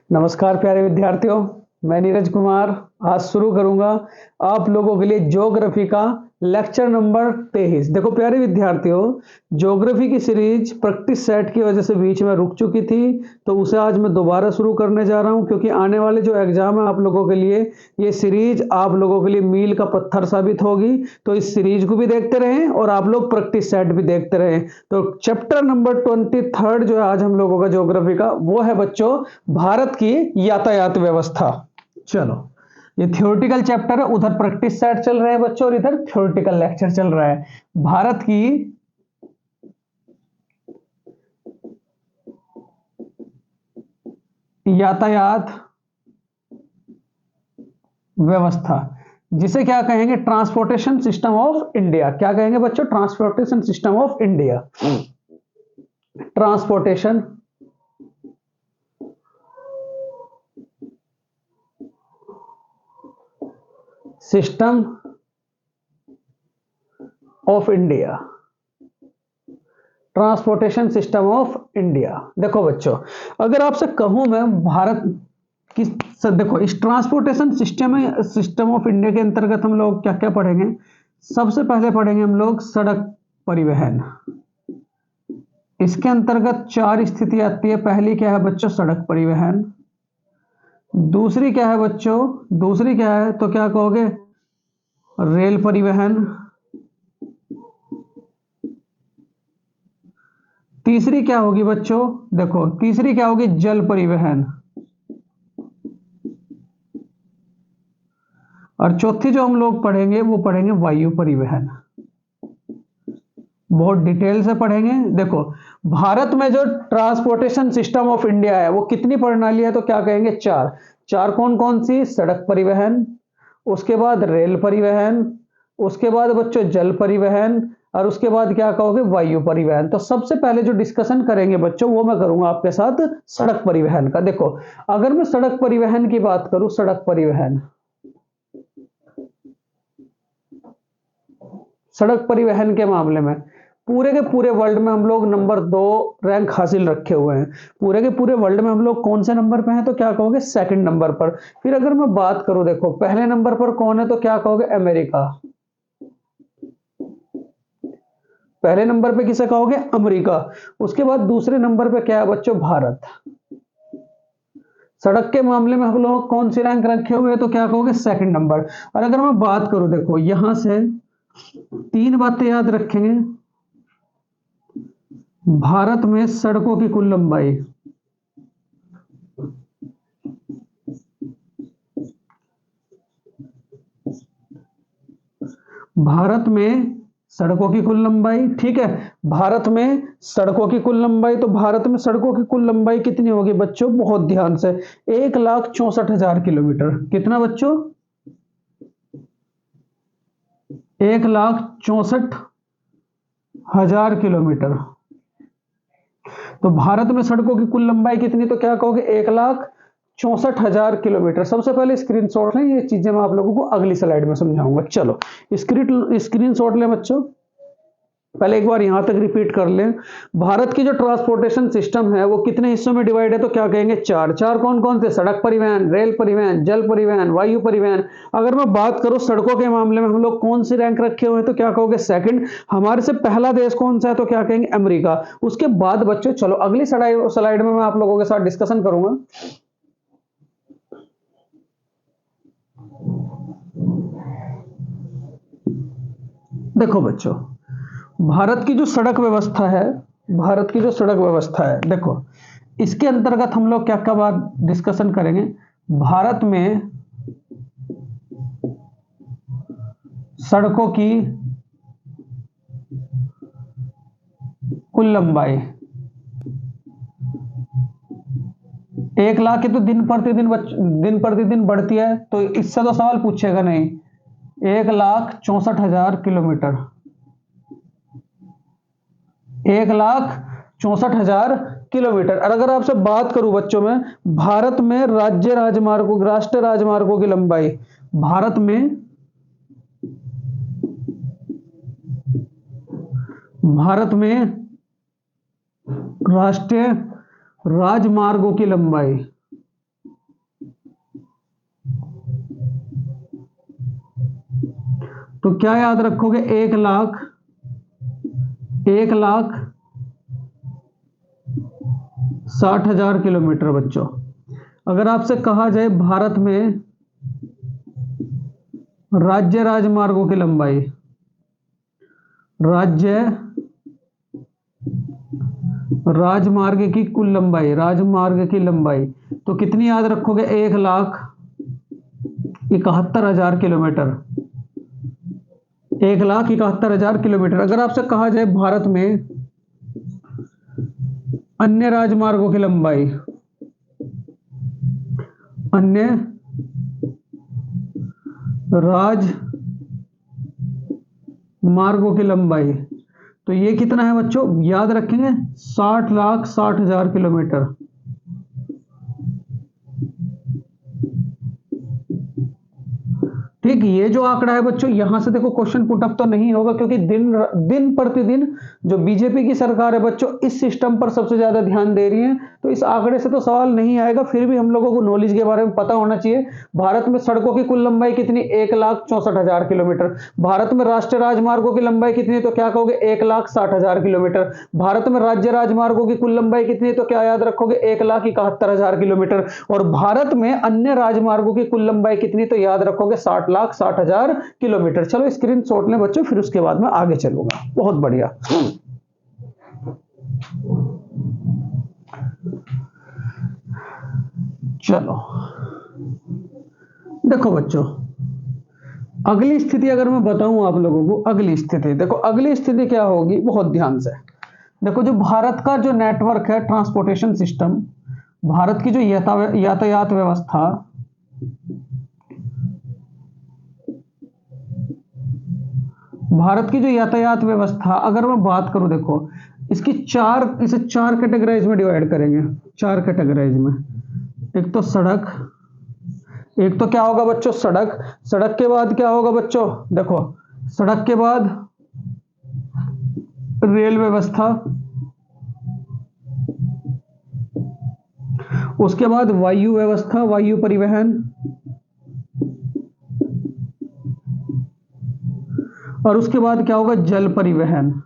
नमस्कार प्यारे विद्यार्थियों, मैं नीरज कुमार आज शुरू करूंगा आप लोगों के लिए ज्योग्राफी का लेक्चर नंबर 23। देखो प्यारे विद्यार्थियों, ज्योग्राफी की सीरीज प्रैक्टिस सेट की वजह से बीच में रुक चुकी थी, तो उसे आज मैं दोबारा शुरू करने जा रहा हूं क्योंकि आने वाले जो एग्जाम है आप लोगों के लिए ये सीरीज आप लोगों के लिए मील का पत्थर साबित होगी। तो इस सीरीज को भी देखते रहें और आप लोग प्रैक्टिस सेट भी देखते रहें। तो चैप्टर नंबर 23 जो है आज हम लोगों का ज्योग्राफी का, वो है बच्चों भारत की यातायात व्यवस्था। चलो, ये थ्योरेटिकल चैप्टर है, उधर प्रैक्टिस सेट चल रहे हैं बच्चों और इधर थ्योरेटिकल लेक्चर चल रहा है। भारत की यातायात व्यवस्था, जिसे क्या कहेंगे, ट्रांसपोर्टेशन सिस्टम ऑफ इंडिया। क्या कहेंगे बच्चों? Transportation system of India. Transportation system of India. Transportation system of India. देखो बच्चों, अगर आपसे कहूं मैं भारत की, देखो इस ट्रांसपोर्टेशन सिस्टम ऑफ इंडिया के अंतर्गत हम लोग क्या क्या पढ़ेंगे। सबसे पहले पढ़ेंगे हम लोग सड़क परिवहन। इसके अंतर्गत चार स्थिति आती है। पहली क्या है बच्चों? सड़क परिवहन। दूसरी क्या है बच्चों? दूसरी क्या है तो क्या कहोगे? रेल परिवहन। तीसरी क्या होगी बच्चों? देखो तीसरी क्या होगी? जल परिवहन। और चौथी जो हम लोग पढ़ेंगे वो पढ़ेंगे वायु परिवहन। बहुत डिटेल से पढ़ेंगे। देखो भारत में जो ट्रांसपोर्टेशन सिस्टम ऑफ इंडिया है वो कितनी प्रणाली है तो क्या कहेंगे? चार। चार कौन कौन सी? सड़क परिवहन, उसके बाद रेल परिवहन, उसके बाद बच्चों जल परिवहन, और उसके बाद क्या कहोगे? वायु परिवहन। तो सबसे पहले जो डिस्कशन करेंगे बच्चों वो मैं करूंगा आपके साथ सड़क परिवहन का। देखो अगर मैं सड़क परिवहन की बात करूं, सड़क परिवहन के मामले में पूरे के पूरे वर्ल्ड में हम लोग नंबर 2 रैंक हासिल रखे हुए हैं। पूरे के पूरे वर्ल्ड में हम लोग कौन से नंबर पे हैं तो क्या कहोगे? सेकंड नंबर पर। फिर अगर मैं बात करूं, देखो पहले नंबर पर कौन है तो क्या कहोगे? अमेरिका। पहले नंबर पे किसे कहोगे? अमेरिका। उसके बाद दूसरे नंबर पे क्या है बच्चों? भारत। सड़क के मामले में हम लोग कौन सी रैंक रखे हुए हैं तो क्या कहोगे? Second number. और अगर मैं बात करूं, देखो यहां से तीन बातें याद रखेंगे। भारत में सड़कों की कुल लंबाई, भारत में सड़कों की कुल लंबाई, ठीक है। भारत में सड़कों की कुल लंबाई, तो भारत में सड़कों की कुल लंबाई कितनी होगी बच्चों? बहुत ध्यान से, 1,64,000 किलोमीटर। कितना बच्चों? 1,64,000 किलोमीटर। तो भारत में सड़कों की कुल लंबाई कितनी तो क्या कहोगे? 1,64,000 किलोमीटर। सबसे पहले स्क्रीनशॉट लें, ये चीजें मैं आप लोगों को अगली स्लाइड में समझाऊंगा। चलो स्क्रीनशॉट लें बच्चों। पहले एक बार यहां तक रिपीट कर लें। भारत की जो ट्रांसपोर्टेशन सिस्टम है वो कितने हिस्सों में डिवाइड है तो क्या कहेंगे? चार। चार कौन कौन से? सड़क परिवहन, रेल परिवहन, जल परिवहन, वायु परिवहन। अगर मैं बात करूं सड़कों के मामले में हम लोग कौन सी रैंक रखे हुए हैं तो क्या कहोगे? सेकंड। हमारे से पहला देश कौन सा है तो क्या कहेंगे? अमेरिका। उसके बाद बच्चों चलो अगली स्लाइड में मैं आप लोगों के साथ डिस्कशन करूंगा। देखो बच्चों, भारत की जो सड़क व्यवस्था है, भारत की जो सड़क व्यवस्था है, देखो इसके अंतर्गत हम लोग क्या क्या बात डिस्कशन करेंगे। भारत में सड़कों की कुल लंबाई 1,00,000 की तो दिन प्रतिदिन बढ़ती है, तो इससे तो सवाल पूछेगा नहीं। 1,64,000 किलोमीटर, 1,64,000 किलोमीटर। और अगर आपसे बात करूं बच्चों में, भारत में राष्ट्रीय राजमार्गों की लंबाई, भारत में राष्ट्रीय राजमार्गों की लंबाई तो क्या याद रखोगे? 1,60,000 किलोमीटर बच्चों। अगर आपसे कहा जाए भारत में राज्य राजमार्गों की लंबाई, राज्य राजमार्ग की कुल लंबाई, राजमार्ग की लंबाई, तो कितनी याद रखोगे? 1,71,000 किलोमीटर। 1,71,000 किलोमीटर। अगर आपसे कहा जाए भारत में अन्य राजमार्गों की लंबाई, अन्य राजमार्गों की लंबाई, तो ये कितना है बच्चों? याद रखेंगे 60,60,000 किलोमीटर। ठीक, ये जो आंकड़ा है बच्चों, यहां से देखो क्वेश्चन पुटअप तो नहीं होगा, क्योंकि दिन प्रतिदिन जो बीजेपी की सरकार है बच्चों इस सिस्टम पर सबसे ज्यादा ध्यान दे रही है, तो इस आंकड़े से तो सवाल नहीं आएगा। फिर भी हम लोगों को नॉलेज के बारे में पता होना चाहिए। भारत में सड़कों की कुल लंबाई कितनी? 1,64,000 किलोमीटर। भारत में राष्ट्रीय राजमार्गों की लंबाई कितनी? तो क्या कहोगे? 1,60,000 किलोमीटर। भारत में राज्य राजमार्गों की कुल लंबाई कितनी? तो क्या याद रखोगे? 1,71,000 किलोमीटर। और भारत में अन्य राजमार्गों की कुल लंबाई कितनी? तो याद रखोगे 60,60,000 किलोमीटर। चलो स्क्रीन शॉट लें बच्चों, फिर उसके बाद मैं आगे चलूंगा। बहुत बढ़िया। चलो देखो बच्चों, अगली स्थिति अगर मैं बताऊं आप लोगों को, अगली स्थिति देखो, अगली स्थिति क्या होगी, बहुत ध्यान से देखो। जो भारत का जो नेटवर्क है, ट्रांसपोर्टेशन सिस्टम, भारत की जो यातायात व्यवस्था, भारत की जो यातायात व्यवस्था अगर मैं बात करूं, देखो इसे चार कैटेगराइज में डिवाइड करेंगे, चार कैटेगराइज में। एक तो सड़क, एक तो क्या होगा बच्चों? सड़क। सड़क के बाद क्या होगा बच्चों? देखो, सड़क के बाद रेल व्यवस्था, उसके बाद वायु व्यवस्था, वायु परिवहन, और उसके बाद क्या होगा? जल परिवहन।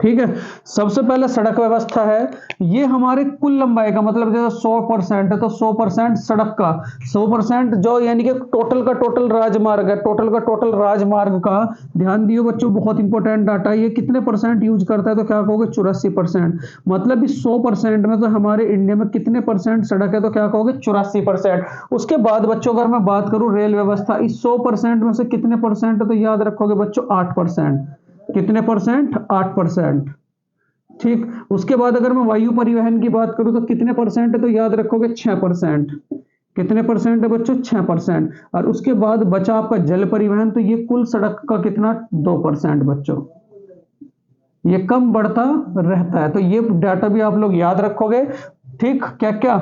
ठीक है, सबसे पहले सड़क व्यवस्था है। ये हमारे कुल लंबाई का मतलब, जैसे 100% है तो 100% सड़क का, 100% जो यानी कि टोटल का टोटल राजमार्ग है, टोटल का टोटल राजमार्ग का। ध्यान दियो बच्चों, बहुत इंपॉर्टेंट डाटा। ये कितने परसेंट यूज करता है? तो क्या कहोगे? 84%। मतलब इस 100% में तो हमारे इंडिया में कितने परसेंट सड़क है? तो क्या कहोगे? 84%। उसके बाद बच्चों अगर मैं बात करूं रेल व्यवस्था, इस 100% में से कितने परसेंट है? तो याद रखोगे बच्चों 8%। कितने परसेंट? 8%। ठीक, उसके बाद अगर मैं वायु परिवहन की बात करूं तो कितने परसेंट है? तो याद रखोगे 6%। कितने परसेंट है बच्चों? 6%। और उसके बाद बचा आपका जल परिवहन, तो ये कुल सड़क का कितना? 2% बच्चों। ये कम बढ़ता रहता है, तो ये डाटा भी आप लोग याद रखोगे। ठीक, क्या क्या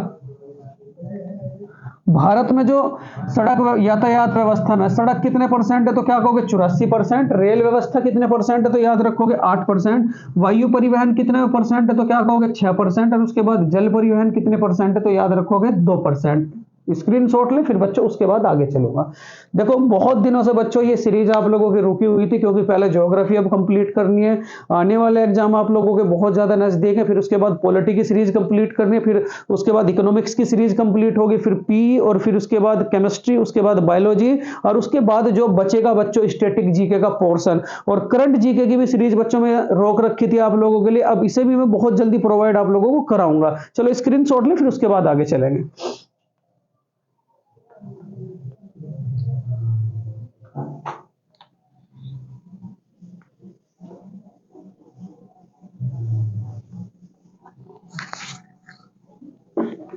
भारत में जो सड़क यातायात व्यवस्था में सड़क कितने परसेंट है? तो क्या कहोगे? 84%। रेल व्यवस्था कितने परसेंट है? तो याद रखोगे 8%। वायु परिवहन कितने परसेंट है? तो क्या कहोगे? 6%। और उसके बाद जल परिवहन कितने परसेंट है? तो याद रखोगे 2%। स्क्रीनशॉट ले, फिर बच्चों उसके बाद आगे चलूंगा। देखो, बहुत दिनों से बच्चों ये सीरीज आप लोगों की रुकी हुई थी, क्योंकि पहले ज्योग्राफी अब कंप्लीट करनी है, आने वाले एग्जाम आप लोगों के बहुत ज्यादा नजदीक है, फिर उसके बाद पॉलिटी की सीरीज कंप्लीट करनी है, फिर उसके बाद इकोनॉमिक्स की सीरीज कंप्लीट होगी, फिर पी, और फिर उसके बाद केमिस्ट्री, उसके बाद बायोलॉजी, और उसके बाद जो बचेगा बच्चों स्टैटिक जीके का पोर्शन, और करंट जीके की भी सीरीज बच्चों में रोक रखी थी आप लोगों के लिए। अब इसे भी मैं बहुत जल्दी प्रोवाइड आप लोगों को कराऊंगा। चलो स्क्रीनशॉट ले, फिर उसके बाद आगे चलेंगे।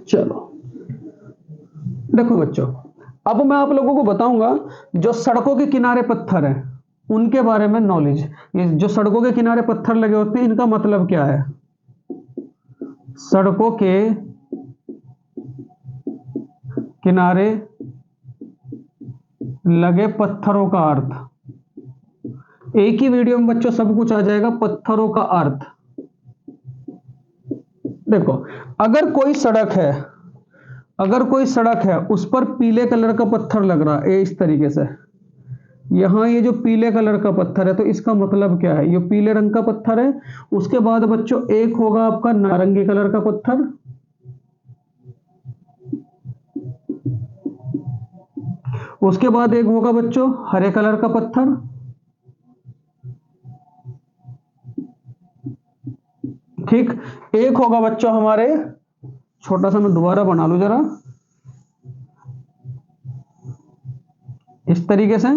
चलो देखो बच्चों, अब मैं आप लोगों को बताऊंगा जो सड़कों के किनारे पत्थर हैं उनके बारे में नॉलेज। ये जो सड़कों के किनारे पत्थर लगे होते हैं, इनका मतलब क्या है? सड़कों के किनारे लगे पत्थरों का अर्थ, एक ही वीडियो में बच्चों सब कुछ आ जाएगा। पत्थरों का अर्थ देखो, अगर कोई सड़क है, अगर कोई सड़क है उस पर पीले कलर का पत्थर लग रहा है इस तरीके से, यहां ये जो पीले कलर का पत्थर है तो इसका मतलब क्या है, ये पीले रंग का पत्थर है। उसके बाद बच्चों एक होगा आपका नारंगी कलर का पत्थर, उसके बाद एक होगा बच्चों हरे कलर का पत्थर, ठीक। एक होगा बच्चों हमारे, छोटा सा मैं दोबारा बना लूं जरा इस तरीके से,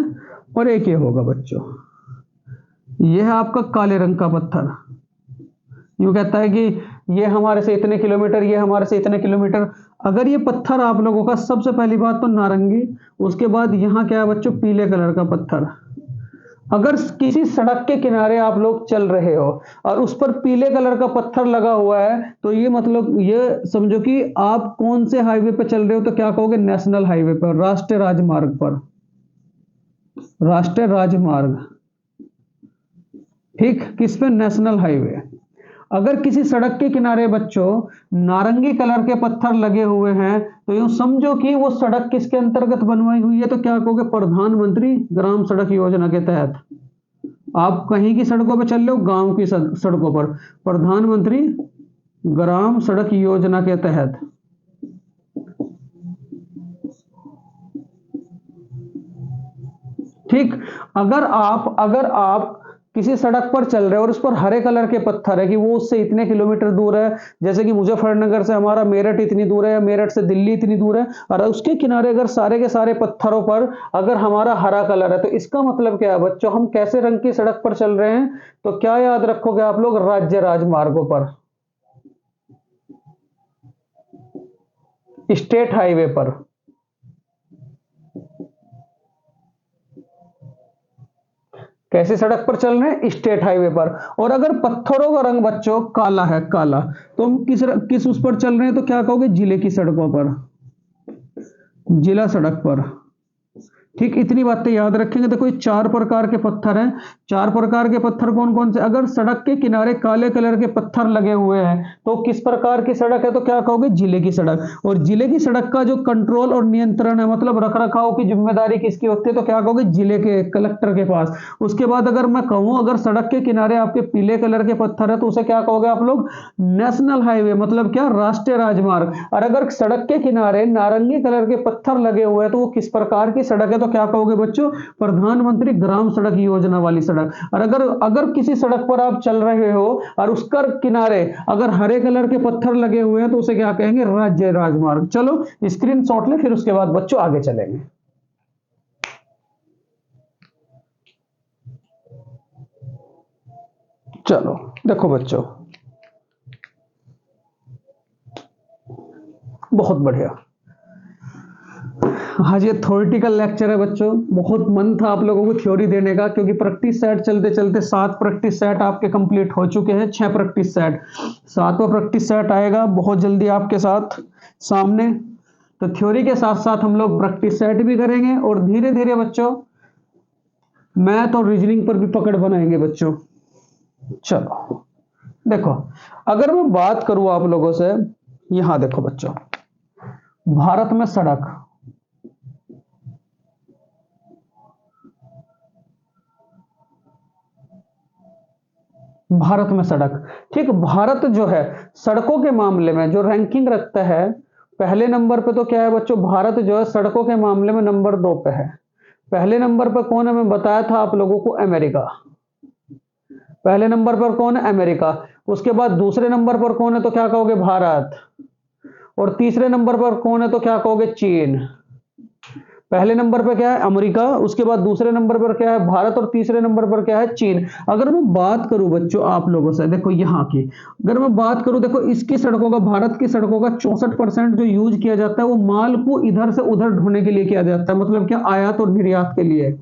और एक ये होगा बच्चों, ये है आपका काले रंग का पत्थर। यूं कहता है कि ये हमारे से इतने किलोमीटर, ये हमारे से इतने किलोमीटर। अगर ये पत्थर आप लोगों का, सबसे पहली बात तो नारंगी, उसके बाद यहां क्या है बच्चों, पीले कलर का पत्थर। अगर किसी सड़क के किनारे आप लोग चल रहे हो और उस पर पीले कलर का पत्थर लगा हुआ है, तो ये मतलब ये समझो कि आप कौन से हाईवे पर चल रहे हो, तो क्या कहोगे, नेशनल हाईवे पर, राष्ट्रीय राजमार्ग पर, राष्ट्रीय राजमार्ग, ठीक। किस पे, नेशनल हाईवे। अगर किसी सड़क के किनारे बच्चों नारंगी कलर के पत्थर लगे हुए हैं, तो यूं समझो कि वो सड़क किसके अंतर्गत बनवाई हुई है, तो क्या कहोगे, प्रधानमंत्री ग्राम सड़क योजना के तहत। आप कहीं की सड़कों पर चल रहे हो, गांव की सड़कों पर, प्रधानमंत्री ग्राम सड़क योजना के तहत, ठीक। अगर आप किसी सड़क पर चल रहे हो और उस पर हरे कलर के पत्थर है कि वो उससे इतने किलोमीटर दूर है, जैसे कि मुजफ्फरनगर से हमारा मेरठ इतनी दूर है, या मेरठ से दिल्ली इतनी दूर है, और उसके किनारे अगर सारे के सारे पत्थरों पर अगर हमारा हरा कलर है, तो इसका मतलब क्या है बच्चों, हम कैसे रंग की सड़क पर चल रहे हैं, तो क्या याद रखोगे आप लोग, राज्य राजमार्गों पर, स्टेट हाईवे पर। कैसी सड़क पर चल रहे हैं, स्टेट हाईवे पर। और अगर पत्थरों का रंग बच्चों काला है, काला, तो हम किस उस पर चल रहे हैं, तो क्या कहोगे, जिले की सड़कों पर, जिला सड़क पर, ठीक। इतनी बातें याद रखेंगे। देखो ये चार प्रकार के पत्थर हैं। चार प्रकार के पत्थर कौन कौन से, अगर सड़क के किनारे काले कलर के पत्थर लगे हुए हैं तो किस प्रकार की सड़क है, तो क्या कहोगे, जिले की सड़क। और जिले की सड़क का जो कंट्रोल और नियंत्रण है, मतलब रख रखाव की जिम्मेदारी किसकी होती है, तो क्या कहोगे, जिले के कलेक्टर के पास। उसके बाद अगर मैं कहूं, अगर सड़क के किनारे आपके पीले कलर के पत्थर है, तो उसे क्या कहोगे आप लोग, नेशनल हाईवे, मतलब क्या, राष्ट्रीय राजमार्ग। और अगर सड़क के किनारे नारंगी कलर के पत्थर लगे हुए हैं, तो वो किस प्रकार की सड़क है, तो क्या कहोगे बच्चों, प्रधानमंत्री ग्राम सड़क योजना वाली सड़क। और अगर अगर किसी सड़क पर आप चल रहे हो और उसका किनारे अगर हरे कलर के पत्थर लगे हुए हैं, तो उसे क्या कहेंगे, राज्य राजमार्ग। चलो स्क्रीनशॉट ले, फिर उसके बाद बच्चों आगे चलेंगे। चलो देखो बच्चों, बहुत बढ़िया। आज ये थ्योरेटिकल लेक्चर है बच्चों। बहुत मन था आप लोगों को थ्योरी देने का, क्योंकि प्रैक्टिस सेट चलते चलते 7 प्रैक्टिस सेट आपके कंप्लीट हो चुके हैं, 6 प्रैक्टिस सेट, 7वां प्रैक्टिस सेट आएगा बहुत जल्दी आपके साथ सामने। तो थ्योरी के साथ साथ हम लोग प्रैक्टिस सेट भी करेंगे, और धीरे धीरे बच्चों मैथ और रीजनिंग पर भी पकड़ बनाएंगे बच्चों। चलो देखो, अगर मैं बात करूं आप लोगों से, यहां देखो बच्चों, भारत में सड़क, भारत में सड़क, ठीक। भारत जो है सड़कों के मामले में जो रैंकिंग रखता है, पहले नंबर पे तो क्या है बच्चों, भारत जो है सड़कों के मामले में नंबर 2 पे है। पहले नंबर पर कौन है, मैं बताया था आप लोगों को, अमेरिका। पहले नंबर पर कौन है, अमेरिका। उसके बाद दूसरे नंबर पर कौन है, तो क्या कहोगे, भारत। और तीसरे नंबर पर कौन है, तो क्या कहोगे, चीन। पहले नंबर पर क्या है, अमेरिका, उसके बाद दूसरे नंबर पर क्या है, भारत, और तीसरे नंबर पर क्या है, चीन। अगर मैं बात करूं बच्चों आप लोगों से, देखो यहां की अगर मैं बात करूं, देखो इसकी सड़कों का, भारत की सड़कों का 64% जो यूज किया जाता है, वो माल को इधर से उधर ढोने के लिए किया जाता है, मतलब क्या, आयात और निर्यात के लिए।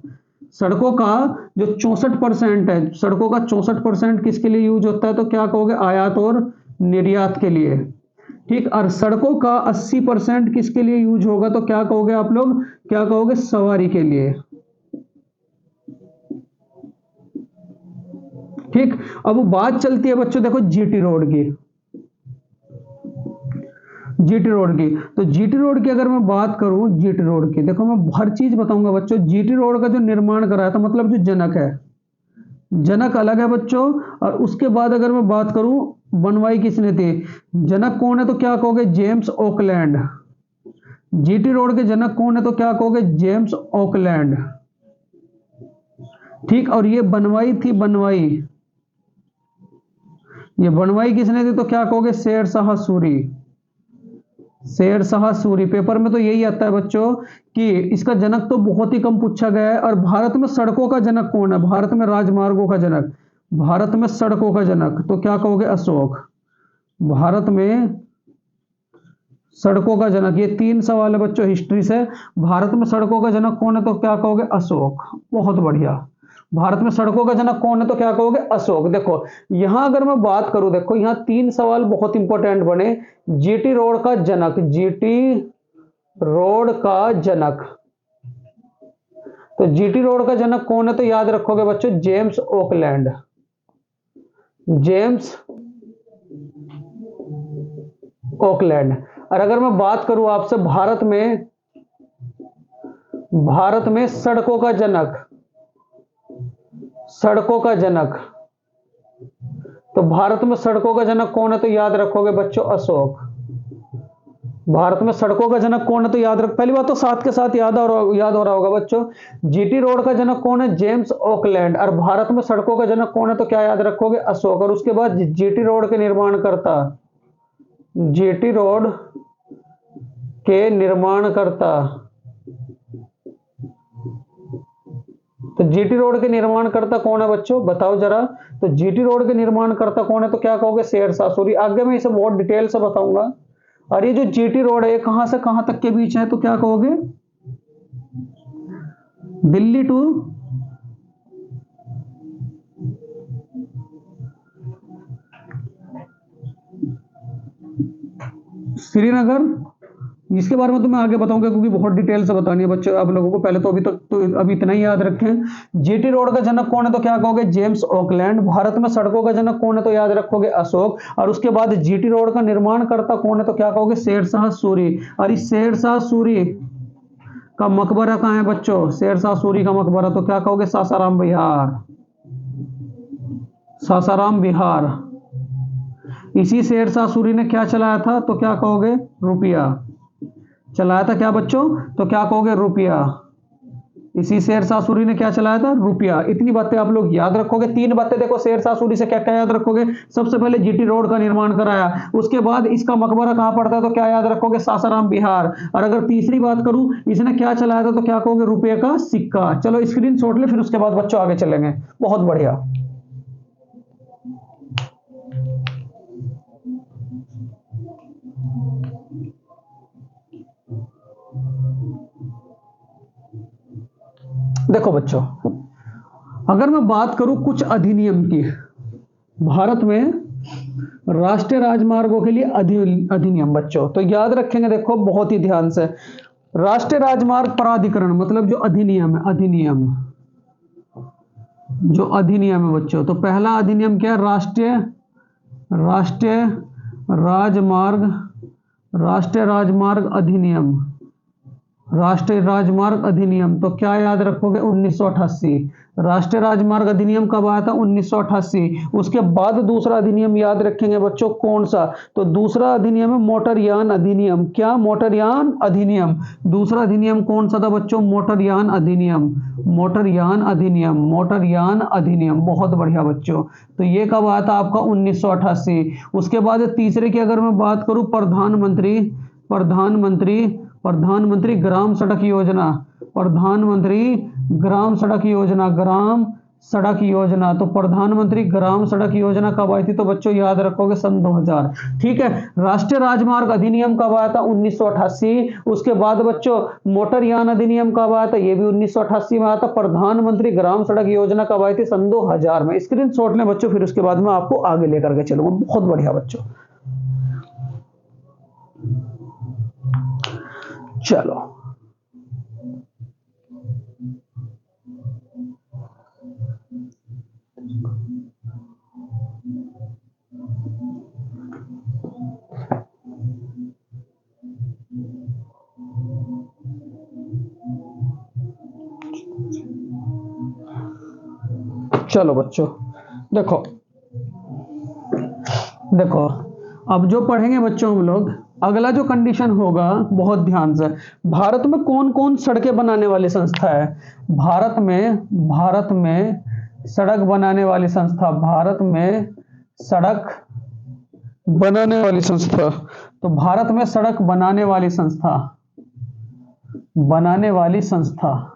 सड़कों का जो 64% है, सड़कों का 64% किसके लिए यूज होता है, तो क्या कहोगे, आयात और निर्यात के लिए, ठीक। और सड़कों का 80% किसके लिए यूज होगा, तो क्या कहोगे आप लोग, क्या कहोगे, सवारी के लिए, ठीक। अब बात चलती है बच्चों देखो जीटी रोड की। जीटी रोड की। तो जीटी रोड की अगर मैं बात करूं, जीटी रोड की, देखो मैं हर चीज बताऊंगा बच्चों। जीटी रोड का जो निर्माण कराया था, मतलब जो जनक है, जनक अलग है बच्चों। और उसके बाद अगर मैं बात करूं बनवाई किसने थी, जनक कौन है तो क्या कहोगे, जेम्स ओकलैंड। जीटी रोड के जनक कौन है तो क्या कहोगे, जेम्स ओकलैंड। ठीक, और ये बनवाई थी, बनवाई, ये बनवाई किसने थी तो क्या कहोगे, शेर शाह सूरी। शेर शाह सूरी। पेपर में तो यही आता है बच्चों कि इसका जनक तो बहुत ही कम पूछा गया है। और भारत में सड़कों का जनक कौन है, भारत में राजमार्गों का जनक, भारत में सड़कों का जनक तो क्या कहोगे, अशोक। भारत में सड़कों का जनक, ये 3 सवाल है बच्चों हिस्ट्री से। भारत में सड़कों का जनक कौन है तो क्या कहोगे, अशोक। बहुत बढ़िया। भारत में सड़कों का जनक कौन है तो क्या कहोगे, अशोक। देखो यहां अगर मैं बात करूं, देखो यहां 3 सवाल बहुत इंपॉर्टेंट बने। जीटी रोड का जनक, जीटी रोड का जनक, तो जीटी रोड का जनक कौन है तो याद रखोगे बच्चों, जेम्स ओकलैंड। James Oakland. और अगर मैं बात करूं आपसे भारत में, भारत में सड़कों का जनक, सड़कों का जनक, तो भारत में सड़कों का जनक कौन है तो याद रखोगे बच्चों, अशोक। भारत में सड़कों का जनक कौन है तो याद रख, पहली बात तो साथ के साथ याद हो रहा होगा बच्चों, जीटी रोड का जनक कौन है, जेम्स ओकलैंड। और भारत में सड़कों का जनक कौन है तो क्या याद रखोगे, अशोक। और उसके बाद जीटी रोड के निर्माण करता, जीटी रोड के निर्माण करता, तो जीटी रोड के निर्माण करता कौन है बच्चों, बताओ जरा। तो जीटी रोड के निर्माण करता कौन है तो क्या कहोगे, शेर शाह सूरी। आगे मैं इसे बहुत डिटेल से बताऊंगा। और ये जो जीटी रोड है कहां से कहां तक के बीच है तो क्या कहोगे, दिल्ली टू श्रीनगर। इसके बारे में तो मैं आगे बताऊंगा क्योंकि बहुत डिटेल से बतानी है बच्चों आप लोगों को। पहले तो अभी तक तो अभी इतना ही याद रखें। जीटी रोड का जनक कौन है तो क्या कहोगे, जेम्स ओकलैंड। भारत में सड़कों का जनक कौन है तो याद रखोगे, अशोक। और उसके बाद जीटी रोड का निर्माण करता कौन है तो क्या कहोगे, शेरशाह सूरी। और इस शेरशाह सूरी का मकबरा कहां है बच्चों, शेरशाह सूरी का मकबरा तो क्या कहोगे, सासाराम बिहार। सासाराम बिहार। इसी शेरशाह सूरी ने क्या चलाया था तो क्या कहोगे, रुपया। चलाया था क्या बच्चों तो क्या कहोगे, रुपया। इसी शेरशाह सूरी ने क्या चलाया था, रुपया। इतनी बातें आप लोग याद रखोगे। 3 बातें देखो शेरशाह सूरी से क्या क्या याद रखोगे, सबसे पहले जीटी रोड का निर्माण कराया, उसके बाद इसका मकबरा कहां पड़ता है तो क्या याद रखोगे, सासाराम बिहार। और अगर तीसरी बात करूं, इसने क्या चलाया था तो क्या कहोगे, रुपये का सिक्का। चलो स्क्रीन शॉट ले, फिर उसके बाद बच्चों आगे चलेंगे। बहुत बढ़िया। देखो बच्चों अगर मैं बात करूं कुछ अधिनियम की, भारत में राष्ट्रीय राजमार्गों के लिए अधिनियम बच्चों तो याद रखेंगे, देखो बहुत ही ध्यान से। राष्ट्रीय राजमार्ग प्राधिकरण मतलब जो अधिनियम है, अधिनियम, जो अधिनियम है बच्चों, तो पहला अधिनियम क्या है, राष्ट्रीय राष्ट्रीय राजमार्ग, राष्ट्रीय राजमार्ग अधिनियम, राष्ट्रीय राजमार्ग अधिनियम तो क्या याद रखोगे, 1988। राष्ट्रीय राजमार्ग अधिनियम कब आया था, 1988। उसके बाद दूसरा अधिनियम याद रखेंगे बच्चों, कौन सा, तो दूसरा अधिनियम है मोटरयान अधिनियम। क्या, मोटरयान अधिनियम। दूसरा अधिनियम कौन सा था बच्चों, मोटरयान अधिनियम। मोटरयान अधिनियम, मोटरयान अधिनियम। बहुत बढ़िया बच्चों। तो ये कब आया था आपका, 1988। उसके बाद तीसरे की अगर मैं बात करूं, प्रधानमंत्री, प्रधानमंत्री, प्रधानमंत्री ग्राम सड़क योजना, प्रधानमंत्री ग्राम सड़क योजना, ग्राम सड़क योजना। तो प्रधानमंत्री ग्राम सड़क योजना कब आई थी तो बच्चों याद रखोगे, सन 2000। ठीक है। राष्ट्रीय राजमार्ग अधिनियम कब आया था, 1988। उसके बाद बच्चों मोटरयान अधिनियम कब आया था, यह भी 1988 में आया था। प्रधानमंत्री ग्राम सड़क योजना कब आई थी, सन 2000 में। स्क्रीन शॉट लें बच्चों, फिर उसके बाद में आपको आगे लेकर के चलूंगा। बहुत बढ़िया बच्चों, चलो। चलो बच्चों, देखो देखो अब जो पढ़ेंगे बच्चों हम लोग, अगला जो कंडीशन होगा बहुत ध्यान से, भारत में कौन कौन सड़कें बनाने वाली संस्था है? भारत में सड़क बनाने वाली संस्था, भारत में सड़क बनाने वाली संस्था, तो भारत में सड़क बनाने वाली संस्था, बनाने वाली संस्था,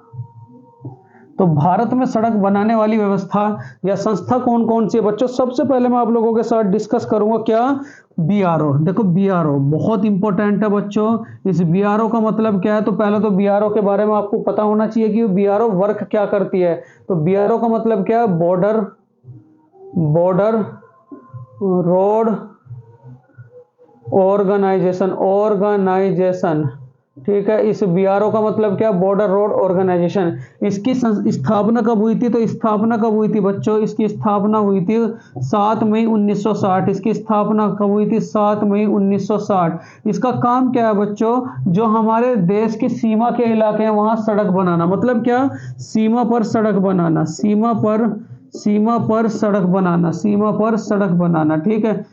तो भारत में सड़क बनाने वाली व्यवस्था या संस्था कौन कौन सी है बच्चों? सबसे पहले मैं आप लोगों के साथ डिस्कस करूंगा क्या? बीआरओ। देखो बीआरओ बहुत इंपॉर्टेंट है बच्चों। इस बीआरओ का मतलब क्या है? तो पहले तो बीआरओ के बारे में आपको पता होना चाहिए कि बीआरओ वर्क क्या करती है। तो बीआरओ का मतलब क्या है? बॉर्डर रोड ऑर्गेनाइजेशन, ठीक है। इस बीआरओ का मतलब क्या? Border road organisation. इसकी स्थापना कब हुई थी? तो स्थापना कब हुई थी बच्चों? इसकी स्थापना हुई थी 7 मई 1960। इसकी स्थापना कब हुई थी? 7 मई 1960। इसका काम क्या है बच्चों? जो हमारे देश की सीमा के इलाके हैं वहां सड़क बनाना। मतलब क्या? सीमा पर सड़क बनाना, सीमा पर सड़क बनाना, ठीक है।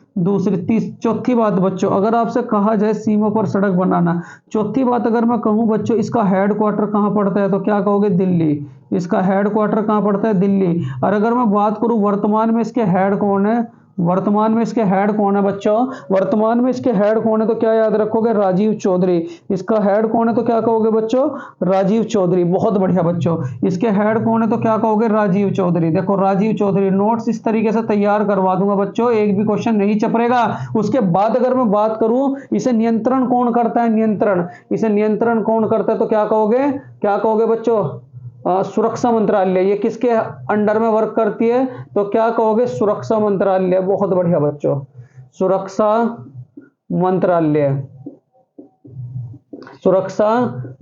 चौथी बात बच्चों, अगर आपसे कहा जाए सीमा पर सड़क बनाना, चौथी बात अगर मैं कहूं बच्चों, इसका हेडक्वार्टर कहां पड़ता है? तो क्या कहोगे? दिल्ली। इसका हेडक्वार्टर कहां पड़ता है? दिल्ली। और अगर मैं बात करूं वर्तमान में इसके हेड कौन है? वर्तमान में इसके हेड कौन है बच्चों? वर्तमान में इसके हेड कौन है? तो क्या याद रखोगे? राजीव चौधरी। इसका हेड कौन है? तो क्या कहोगे बच्चों? राजीव चौधरी। बहुत बढ़िया बच्चों। इसके हेड कौन है? तो क्या कहोगे? राजीव चौधरी। देखो राजीव चौधरी। नोट्स इस तरीके से तैयार करवा दूंगा बच्चों, एक भी क्वेश्चन नहीं चपरेगा। उसके बाद अगर मैं बात करूं इसे नियंत्रण कौन करता है? इसे नियंत्रण कौन करता है? तो क्या कहोगे बच्चों? सुरक्षा मंत्रालय। ये किसके अंडर में वर्क करती है? तो क्या कहोगे? सुरक्षा मंत्रालय। बहुत बढ़िया बच्चों, सुरक्षा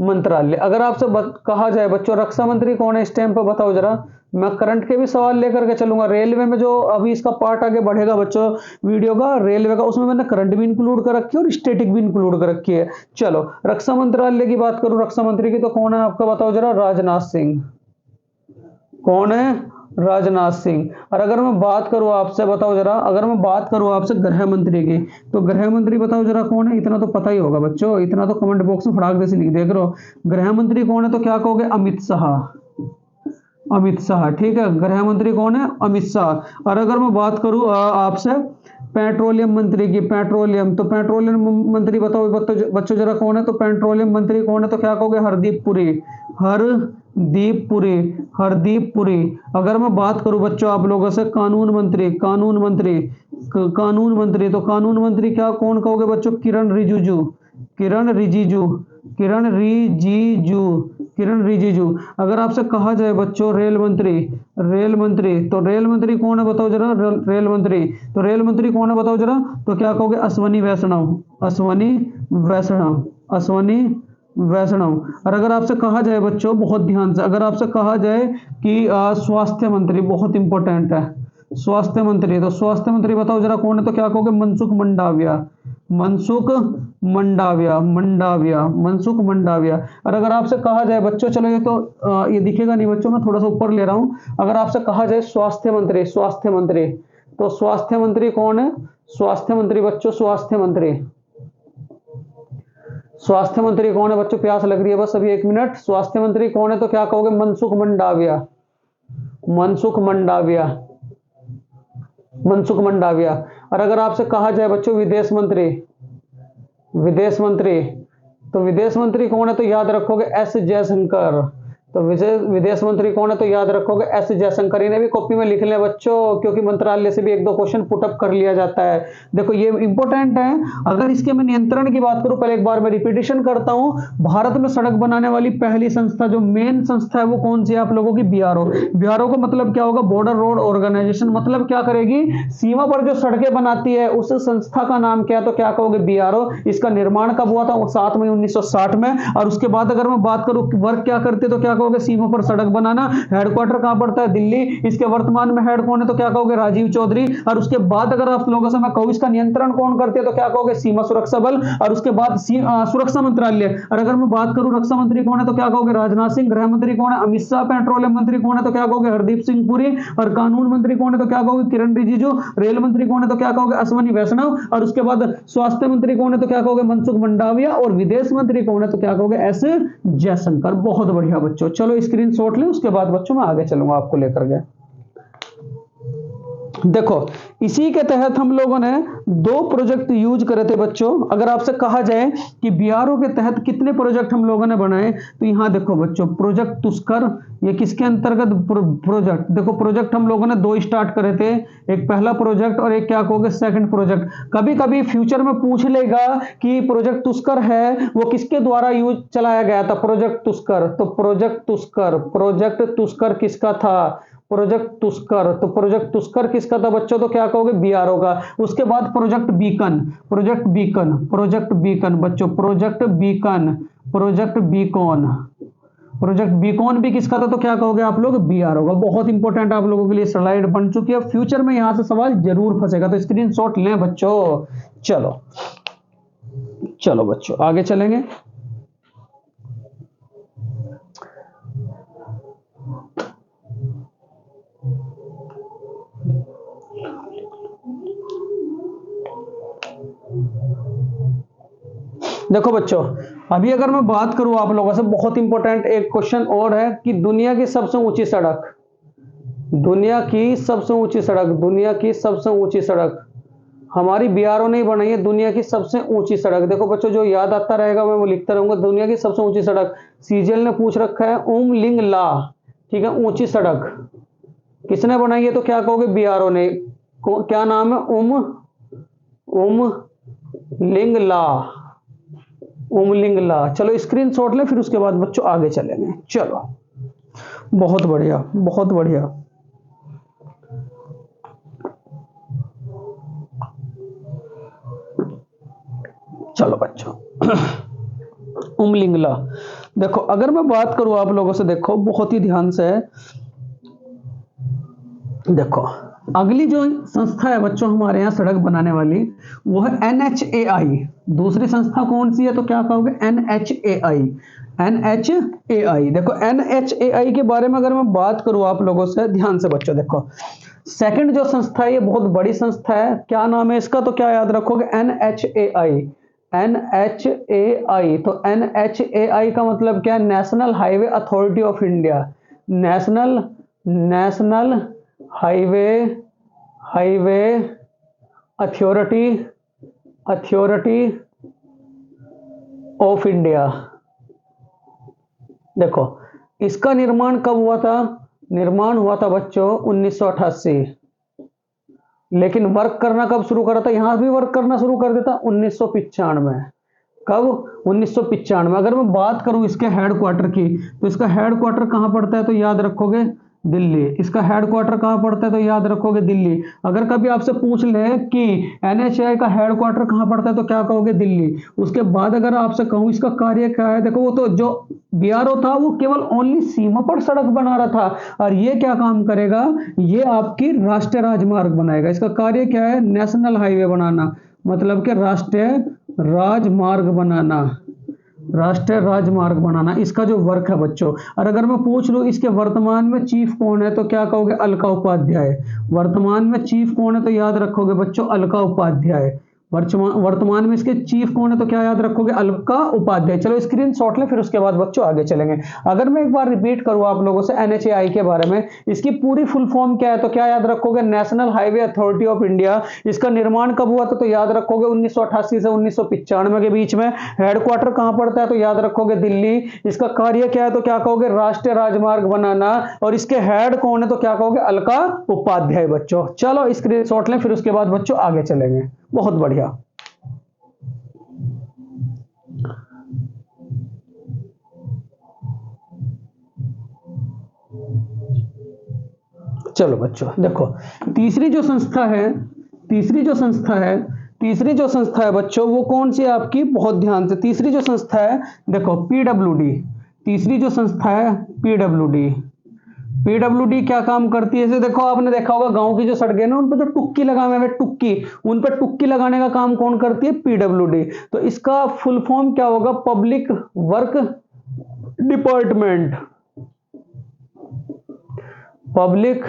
मंत्रालय। अगर आपसे कहा जाए बच्चों रक्षा मंत्री कौन है इस टाइम पर, बताओ जरा। मैं करंट के भी सवाल लेकर के चलूंगा। रेलवे में जो अभी इसका पार्ट आगे बढ़ेगा बच्चों वीडियो का, रेलवे का, उसमें मैंने करंट भी इंक्लूड कर रखी है और स्टैटिक भी इंक्लूड कर रखी है। चलो रक्षा मंत्रालय की बात करूं, रक्षा मंत्री की, तो कौन है आपका? बताओ जरा। राजनाथ सिंह। कौन है? राजनाथ सिंह। और अगर मैं बात करूं आपसे, बताओ जरा, अगर मैं बात करूं आपसे गृह मंत्री की, तो गृह मंत्री बताओ जरा कौन है? इतना तो पता ही होगा बच्चों, इतना तो कमेंट बॉक्स में फटाक से लिख देख रहे हो। गृह मंत्री कौन है? तो क्या कहोगे? अमित शाह, ठीक है। गृह मंत्री कौन है? अमित शाह। और अगर मैं बात करूं आपसे पेट्रोलियम मंत्री की, पेट्रोलियम, तो पेट्रोलियम मंत्री बताओ बच्चों जरा कौन है? तो पेट्रोलियम मंत्री कौन है? तो क्या कहोगे? हरदीप पुरी। अगर मैं बात करूं बच्चों आप लोगों से कानून मंत्री, तो कानून मंत्री क्या कौन कहोगे बच्चों? किरण रिजिजू। अगर आपसे कहा जाए बच्चों रेल मंत्री, तो रेल मंत्री कौन है? बताओ जरा। रेल मंत्री कौन है? बताओ जरा। तो क्या कहोगे? अश्वनी वैष्णव। और अगर आपसे कहा जाए बच्चों, बहुत ध्यान से, अगर आपसे कहा जाए कि स्वास्थ्य मंत्री, बहुत इंपॉर्टेंट है स्वास्थ्य मंत्री, तो स्वास्थ्य मंत्री बताओ जरा कौन है? तो क्या कहोगे? मनसुख मंडाविया। और अगर आपसे कहा जाए बच्चों, चलो ये तो ये दिखेगा नहीं बच्चों, मैं थोड़ा सा ऊपर ले रहा हूं। अगर आपसे कहा जाए स्वास्थ्य मंत्री, तो स्वास्थ्य मंत्री कौन है? स्वास्थ्य मंत्री बच्चों, स्वास्थ्य मंत्री कौन है बच्चों? प्यास लग रही है बस अभी 1 मिनट। स्वास्थ्य मंत्री कौन है? तो क्या कहोगे? मनसुख मंडाविया। और अगर आपसे कहा जाए बच्चों विदेश मंत्री, तो विदेश मंत्री कौन है? तो याद रखोगे एस जयशंकर। तो विदेश मंत्री कौन है? तो याद रखोगे एस जयशंकर। इन्हें भी कॉपी में लिख लें बच्चों, क्योंकि मंत्रालय से भी 1-2 क्वेश्चन पुटअप कर लिया जाता है। देखो ये इंपॉर्टेंट है। अगर इसके मैं नियंत्रण की बात करूं, पहले एक बार मैं रिपीटिशन करता हूं। भारत में सड़क बनाने वाली पहली संस्था, जो मेन संस्था है, वो कौन सी है आप लोगों की? बीआरओ। बीआरओ का मतलब क्या होगा? Border road organisation. मतलब क्या करेगी? सीमा पर जो सड़कें बनाती है उस संस्था का नाम क्या है? तो क्या कहोगे? बीआरओ। इसका निर्माण कब हुआ था? 7 मई 1960 में। और उसके बाद अगर मैं बात करूं वर्क क्या करती है, तो क्या कहोगे सीमा पर सड़क बनाना। हेडक्वार्टर कहां पड़ता है? दिल्ली। इसके वर्तमान में हेड कौन है? तो क्या कहोगे? राजीव चौधरी। और उसके बाद अगर आप लोगों से मैं कहूं इसका नियंत्रण कौन करते हैं तो क्या कहोगे? सीमा सुरक्षा बल। और उसके बाद सुरक्षा मंत्रालय। और अगर मैं बात करूं रक्षा मंत्री कौन है तो क्या कहोगे? राजनाथ सिंह। गृह मंत्री कौन है? अमित शाह। पेट्रोलियम मंत्री कौन है तो क्या कहोगे? हरदीप सिंह पुरी। और कानून मंत्री कौन है तो क्या कहोगे? किरण रिजिजू। रेल मंत्री कौन है तो क्या कहोगे? अश्विनी वैष्णव। और उसके बाद स्वास्थ्य मंत्री कौन है तो क्या कहोगे? मनसुख मंडाविया। और विदेश मंत्री कौन है तो क्या कहोगे? एस जयशंकर। बहुत बढ़िया बच्चों, चलो स्क्रीनशॉट ले, उसके बाद बच्चों मैं आगे चलूंगा आपको लेकर के। देखो इसी के तहत हम लोगों ने दो प्रोजेक्ट यूज करे थे बच्चों। अगर आपसे कहा जाए कि बीआरओ के तहत कितने प्रोजेक्ट हम लोगों ने बनाए तो यहां देखो बच्चों, प्रोजेक्ट तुस्कर, ये किसके अंतर्गत प्रोजेक्ट? देखो प्रोजेक्ट हम लोगों ने दो स्टार्ट करे थे, एक पहला प्रोजेक्ट और एक क्या कहोगे? Second project. कभी कभी फ्यूचर में पूछ लेगा कि प्रोजेक्ट तुस्कर है वो किसके द्वारा यूज चलाया गया था? प्रोजेक्ट तुस्कर। तो प्रोजेक्ट तुस्कर किसका था? प्रोजेक्ट तुस्कर। तो प्रोजेक्ट तुस्कर किसका था बच्चों? तो क्या कहोगे? बीआरओ का। उसके बाद प्रोजेक्ट बीकन बच्चों, प्रोजेक्ट बीकॉन भी किसका था? तो क्या कहोगे आप लोग? बीआरओ का। बहुत इंपॉर्टेंट आप लोगों के लिए स्लाइड बन चुकी है, फ्यूचर में यहां से सवाल जरूर फंसेगा, तो स्क्रीनशॉट लें बच्चों। चलो बच्चों आगे चलेंगे। देखो बच्चों, अभी अगर मैं बात करूं आप लोगों से, बहुत इंपॉर्टेंट एक क्वेश्चन और है कि दुनिया की सबसे ऊंची सड़क हमारी बीआरओ ने बनाई है। दुनिया की सबसे ऊंची सड़क, देखो बच्चों जो याद आता रहेगा मैं वो लिखता रहूंगा। दुनिया की सबसे ऊंची सड़क सीजीएल ने पूछ रखा है, उमलिंग ला। ठीक है, ऊंची सड़क किसने बनाई है तो क्या कहोगे? बीआरओ ने। क्या नाम है? उमलिंगला। चलो स्क्रीनशॉट ले, फिर उसके बाद बच्चों आगे चलेंगे। चलो बहुत बढ़िया। चलो बच्चों उमलिंगला। देखो अगर मैं बात करूं आप लोगों से, देखो बहुत ही ध्यान से, देखो अगली जो संस्था है बच्चों हमारे यहाँ सड़क बनाने वाली, वो है एनएचएआई। दूसरी संस्था कौन सी है तो क्या कहोगे? एनएचएआई। देखो एनएचएआई के बारे में अगर मैं बात करूं आप लोगों से, ध्यान से बच्चों देखो, सेकंड जो संस्था है ये बहुत बड़ी संस्था है। क्या नाम है इसका तो क्या याद रखोगे? एनएचएआई। तो एनएचएआई का मतलब क्या है? National highway authority of India. National highway authority of India. देखो इसका निर्माण कब हुआ था? निर्माण हुआ था बच्चों 1988। लेकिन वर्क करना कब शुरू करा था? यहां भी वर्क करना शुरू कर देता 1995। कब? 1995। अगर मैं बात करूं इसके हेडक्वार्टर की, तो इसका हेडक्वार्टर कहां पड़ता है तो याद रखोगे? दिल्ली। इसका हेडक्वार्टर कहां पड़ता है तो याद रखोगे? दिल्ली। अगर कभी आपसे पूछ ले कि एनएचएआई का हेडक्वार्टर कहां पड़ता है तो क्या कहोगे? दिल्ली। उसके बाद अगर आपसे कहूं इसका कार्य क्या है, देखो वो तो जो बीआरओ था वो केवल ओनली सीमा पर सड़क बना रहा था, और ये क्या काम करेगा? ये आपकी राष्ट्रीय राजमार्ग बनाएगा। इसका कार्य क्या है? नेशनल हाईवे बनाना, मतलब कि राष्ट्रीय राजमार्ग बनाना इसका जो वर्क है बच्चों। और अगर मैं पूछ लूं इसके वर्तमान में चीफ कौन है तो क्या कहोगे? अलका उपाध्याय। वर्तमान में चीफ कौन है तो याद रखोगे बच्चों? अलका उपाध्याय। वर्तमान में इसके चीफ कौन है तो क्या याद रखोगे? अलका उपाध्याय। चलो स्क्रीनशॉट ले, फिर उसके बाद बच्चों आगे चलेंगे। अगर मैं एक बार रिपीट करूं आप लोगों से एनएचएआई के बारे में, इसकी पूरी फुल फॉर्म क्या है तो क्या याद रखोगे? National highway authority of India. इसका निर्माण कब हुआ था तो याद रखोगे 1988 से 1995 के बीच में। हेडक्वार्टर कहां पड़ता है तो याद रखोगे? दिल्ली। इसका कार्य क्या है तो क्या कहोगे? राष्ट्रीय राजमार्ग बनाना। और इसके हेड कौन है तो क्या कहोगे? अलका उपाध्याय बच्चों। चलो स्क्रीनशॉट लें, फिर उसके बाद बच्चों आगे चलेंगे। बहुत बढ़िया। चलो बच्चों देखो, तीसरी जो संस्था है बच्चों वो कौन सी है आपकी? बहुत ध्यान से, तीसरी जो संस्था है देखो पीडब्ल्यूडी। तीसरी जो संस्था है पीडब्ल्यूडी। पीडब्ल्यूडी क्या काम करती है? जैसे देखो, आपने देखा होगा गांव की जो सड़कें ना, उन पर जो टुक्की लगाए हुए टुक्की, उन पर टुक्की लगाने का काम कौन करती है? पीडब्ल्यूडी। तो इसका फुल फॉर्म क्या होगा? Public work department. Public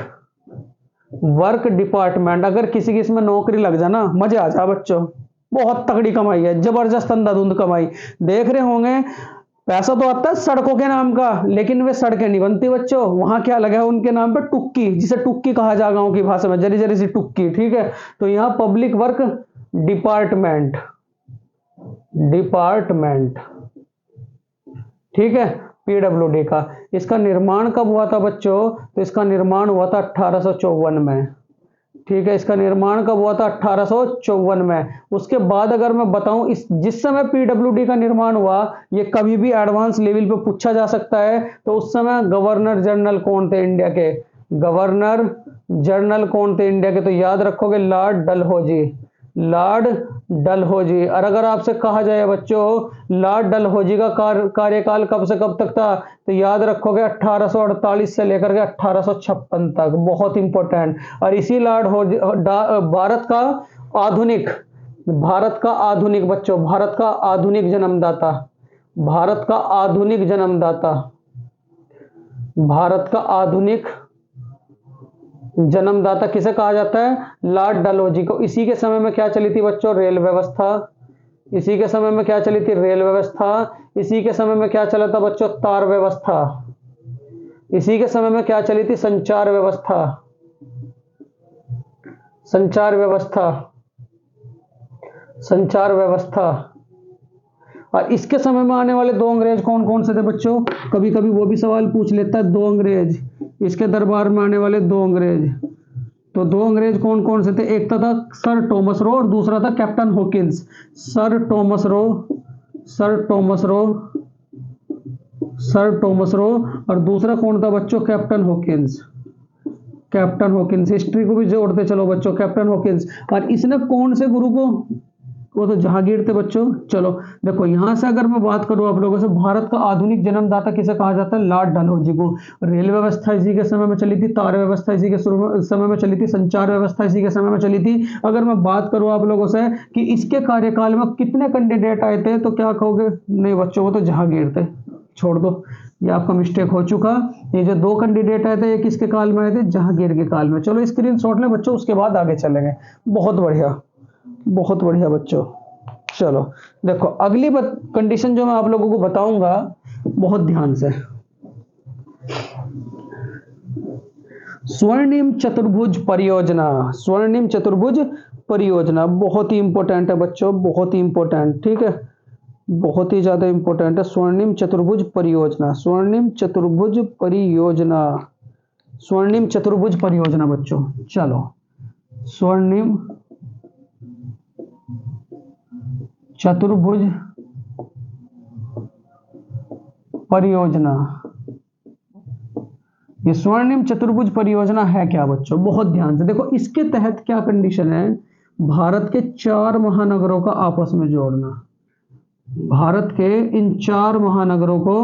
work department. अगर किसी की इसमें नौकरी लग जाना, मजा आ जा बच्चों, बहुत तगड़ी कमाई है, जबरदस्त अंधाधुंध कमाई। देख रहे होंगे, पैसा तो आता है सड़कों के नाम का, लेकिन वे सड़कें नहीं बनती बच्चों। वहां क्या लगा है उनके नाम पे? टुक्की, जिसे टुक्की कहा जा गांव की भाषा में, जरी जरी सी टुक्की। ठीक है, तो यहां पब्लिक वर्क डिपार्टमेंट, डिपार्टमेंट, ठीक है, पीडब्ल्यूडी का। इसका निर्माण कब हुआ था बच्चों? तो इसका निर्माण हुआ था 1854 में। ठीक है, इसका निर्माण कब हुआ था? 1854 में। उसके बाद अगर मैं बताऊं, इस जिस समय पीडब्ल्यूडी का निर्माण हुआ, ये कभी भी एडवांस लेवल पे पूछा जा सकता है। तो उस समय गवर्नर जनरल कौन थे इंडिया के? गवर्नर जनरल कौन थे इंडिया के? तो याद रखोगे, लॉर्ड डलहौजी, लॉर्ड डलहौजी। और अगर आपसे कहा जाए बच्चों लॉर्ड डलहौजी का कार्यकाल कब से कब तक था, तो याद रखोगे 1848 से लेकर के 1856 तक। बहुत इंपॉर्टेंट। और इसी भारत का आधुनिक, भारत का आधुनिक बच्चों, भारत का आधुनिक जन्मदाता, भारत का आधुनिक जन्मदाता, भारत का आधुनिक जन्मदाता किसे कहा जाता है? लॉर्ड डलहौजी को। इसी के समय में क्या चली थी बच्चों? रेल व्यवस्था। इसी के समय में क्या चली थी? रेल व्यवस्था। इसी के समय में क्या चला था बच्चों? तार व्यवस्था। इसी के समय में क्या चली थी? संचार व्यवस्था, संचार व्यवस्था, संचार व्यवस्था। और इसके समय में आने वाले दो अंग्रेज कौन कौन से थे बच्चों? कभी कभी वो भी सवाल पूछ लेता है। दो अंग्रेज, इसके दरबार में आने वाले दो अंग्रेज, तो दो अंग्रेज कौन कौन से थे? एक था सर टॉमस रो और दूसरा था captain Hawkins. Sir Thomas Roe, sir Thomas Roe, sir Thomas Roe, और दूसरा कौन था बच्चों? Captain Hawkins, captain Hawkins. History को भी जोड़ते चलो बच्चों, कैप्टन हॉकिंस। और इसने कौन से गुरु को? वो तो जहांगीर थे बच्चों। चलो देखो, यहां से अगर मैं बात करूं आप लोगों से, भारत का आधुनिक जन्मदाता किसे कहा जाता है? लॉर्ड डलहौजी को। रेल व्यवस्था इसी के समय में चली थी, तार व्यवस्था इसी के समय में चली थी, संचार व्यवस्था इसी के समय में चली थी। अगर मैं बात करूं आप लोगों से कि इसके कार्यकाल में कितने कैंडिडेट आए थे, तो क्या कहोगे? नहीं बच्चों, वो तो जहांगीर थे, छोड़ दो, ये आपका मिस्टेक हो चुका। ये जो दो कैंडिडेट आए थे, ये किसके काल में आए थे? जहांगीर के काल में। चलो स्क्रीनशॉट लें बच्चों, उसके बाद आगे चलेंगे। बहुत बढ़िया, बहुत बढ़िया बच्चों। चलो देखो, अगली कंडीशन जो मैं आप लोगों को बताऊंगा, बहुत ध्यान से। स्वर्णिम चतुर्भुज परियोजना, स्वर्णिम चतुर्भुज परियोजना बहुत ही इंपॉर्टेंट है बच्चों, बहुत ही इंपॉर्टेंट। ठीक है, बहुत ही ज्यादा इंपॉर्टेंट है। स्वर्णिम चतुर्भुज परियोजना, स्वर्णिम चतुर्भुज परियोजना, स्वर्णिम चतुर्भुज परियोजना बच्चों। चलो, स्वर्णिम चतुर्भुज परियोजना। ये स्वर्णिम चतुर्भुज परियोजना है क्या बच्चों? बहुत ध्यान से देखो, इसके तहत क्या कंडीशन है? भारत के 4 महानगरों का आपस में जोड़ना, भारत के इन 4 महानगरों को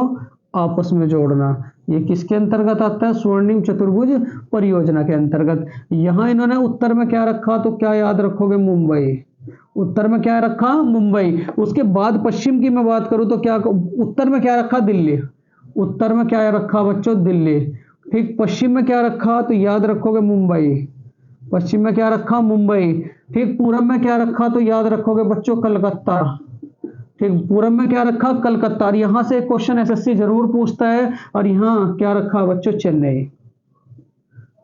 आपस में जोड़ना। ये किसके अंतर्गत आता है? स्वर्णिम चतुर्भुज परियोजना के अंतर्गत। यहां इन्होंने उत्तर में क्या रखा? तो क्या याद रखोगे? मुंबई। उत्तर में क्या रखा? मुंबई। उसके बाद पश्चिम की मैं बात करूं तो क्या उत्तर में क्या रखा? दिल्ली। उत्तर में क्या रखा बच्चों? दिल्ली। ठीक, पश्चिम में क्या रखा? तो याद रखोगे मुंबई। पश्चिम में क्या रखा? मुंबई। ठीक, पूरब में क्या रखा? तो याद रखोगे बच्चों कलकत्ता। ठीक, पूरब में क्या रखा? कलकत्ता। और यहां से एक क्वेश्चन एसएससी जरूर पूछता है, और यहां क्या रखा बच्चों? चेन्नई।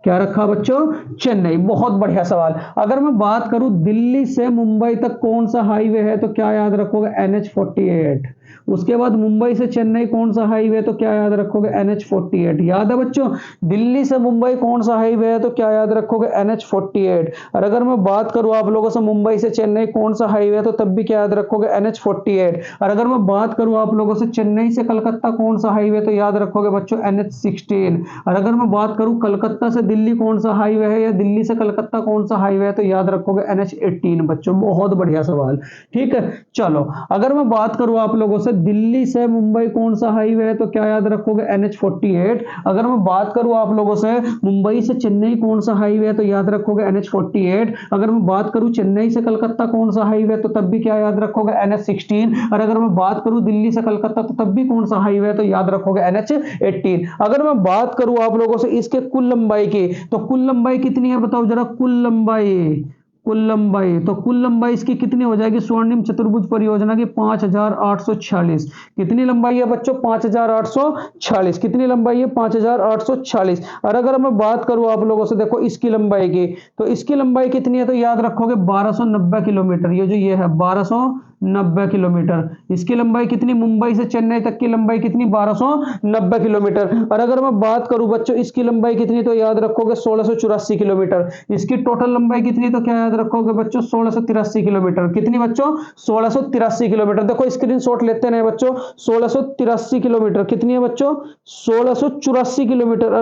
क्या रखा बच्चों? चेन्नई। बहुत बढ़िया सवाल। अगर मैं बात करूं दिल्ली से मुंबई तक कौन सा हाईवे है, तो क्या याद रखोगे? NH48। उसके बाद मुंबई से चेन्नई कौन सा हाईवे, तो क्या याद रखोगे? NH48। याद है बच्चों? दिल्ली से मुंबई कौन सा हाईवे है, तो क्या याद रखोगे? NH48। और अगर मैं बात करूं आप लोगों से मुंबई से चेन्नई कौन सा हाईवे है, तो तब भी क्या याद रखोगे? NH48। और अगर मैं बात करूं आप लोगों से चेन्नई से कलकत्ता कौन सा हाईवे, तो याद रखोगे बच्चों? NH16। और अगर मैं बात करूं कलकत्ता से दिल्ली कौन सा हाईवे है, या दिल्ली से कलकत्ता कौन सा हाईवे है, तो याद रखोगे NH18 बच्चों। बहुत बढ़िया सवाल, ठीक है। चलो अगर मैं बात करूं आप लोगों से दिल्ली से मुंबई कौन सा हाईवे है, तो क्या याद रखोगे, NH48। अगर मैं बात करूं आप लोगों से मुंबई से चेन्नई कौन सा हाईवे है, तो याद रखोगे NH48। अगर मैं बात करूं चेन्नई से कलकत्ता कौन सा हाईवे है, तो तब भी क्या याद रखोगे, NH16। और अगर मैं बात करूं दिल्ली से कलकत्ता, तो तब भी कौन सा हाईवे है, तो याद रखोगे NH18। अगर मैं बात करूं आप लोगों से इसके कुल लंबाई की, तो कुल लंबाई कितनी है बताओ जरा, कुल लंबाई तो कुल लंबाई इसकी कितनी हो जाएगी, स्वर्णिम चतुर्भुज परियोजना की 5846। कितनी लंबाई है बच्चों, 5846। कितनी लंबाई है, 5846। और अगर मैं बात करूं आप लोगों से देखो इसकी लंबाई की, तो इसकी लंबाई कितनी है, तो याद रखोगे 1290 किलोमीटर। ये जो ये है 1290 किलोमीटर। इसकी लंबाई कितनी, मुंबई से चेन्नई तक की लंबाई कितनी, 1290 किलोमीटर। और अगर मैं बात करूं बच्चों इसकी लंबाई कितनी, तो याद रखोगे 1684 किलोमीटर। इसकी टोटल लंबाई कितनी, तो क्या याद रखोगे बच्चों, 1683 किलोमीटर। कितनी बच्चों, 1683 किलोमीटर। देखो स्क्रीनशॉट लेते हैं बच्चों, 1683 किलोमीटर। कितनी है बच्चों, 1684 किलोमीटर।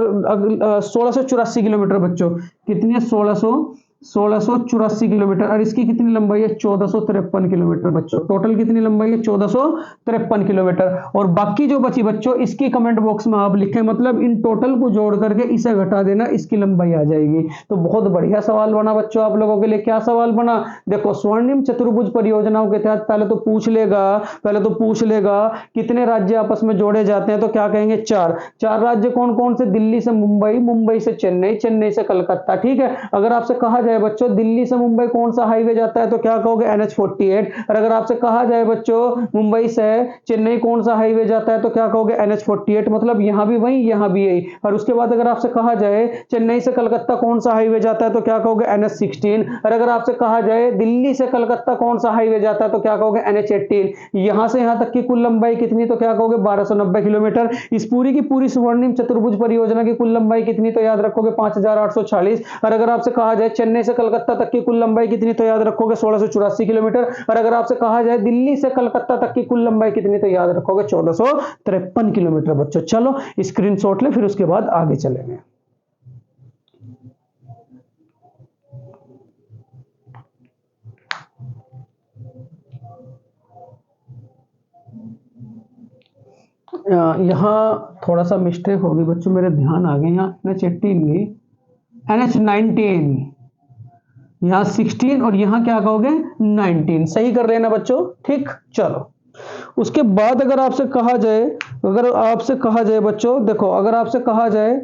1684 किलोमीटर बच्चों। कितनी है, 1684 किलोमीटर। और इसकी कितनी लंबाई है, 1453 किलोमीटर बच्चों। टोटल कितनी लंबाई है, 1453 किलोमीटर। और बाकी जो बची बच्चों इसकी कमेंट बॉक्स में आप लिखें, मतलब इन टोटल को जोड़ करके इसे घटा देना, इसकी लंबाई आ जाएगी। तो बहुत बढ़िया सवाल बना बच्चों आप लोगों के लिए। क्या सवाल बना, देखो स्वर्णिम चतुर्भुज परियोजनाओं के तहत पहले तो पूछ लेगा कितने राज्य आपस में जोड़े जाते हैं, तो क्या कहेंगे, चार राज्य। कौन कौन से, दिल्ली से मुंबई, मुंबई से चेन्नई, चेन्नई से कलकत्ता, ठीक है। अगर आपसे कहा जाए बच्चों दिल्ली से मुंबई कौन सा हाईवे जाता है, तो क्या कहोगे, NH48। और अगर आपसे कहा जाए बच्चों मुंबई से चेन्नई कौन सा हाईवे जाता है, तो क्या कहोगे, NH48। मतलब यहां भी वही, यहां भी यही। और उसके बाद अगर आपसे कहा जाए चेन्नई से कलकत्ता कौन सा हाईवे जाता है, तो क्या कहोगे, NH16। और अगर आपसे कहा जाए दिल्ली से कलकत्ता कौन सा हाईवे जाता है, तो क्या कहोगे, NH18। यहां से यहां तक की कुल लंबाई कितनी, तो क्या कहोगे, 1290 किलोमीटर। इस पूरी की पूरी स्वर्णिम चतुर्भुज परियोजना की कुल लंबाई कितनी, तो याद रखोगे 5846। और अगर आपसे कहा जाए चेन्नई से कलकत्ता तक की कुल लंबाई कितनी, तो याद रखोगे 1684 किलोमीटर। और अगर आपसे कहा जाए दिल्ली से कलकत्ता तक की कुल लंबाई कितनी, तो याद रखोगे 1453 किलोमीटर बच्चों। चलो स्क्रीनशॉट ले, फिर उसके बाद आगे चलेंगे। यहाँ थोड़ा सा मिस्टेक होगी बच्चों, मेरे ध्यान आ गए। यहाँ NH18 नहीं, NH19, यहाँ 16 और यहाँ क्या कहोगे, 19। सही कर रहे हैं ना बच्चों, ठीक। चलो उसके बाद अगर आपसे कहा जाए बच्चों, देखो अगर आपसे कहा जाए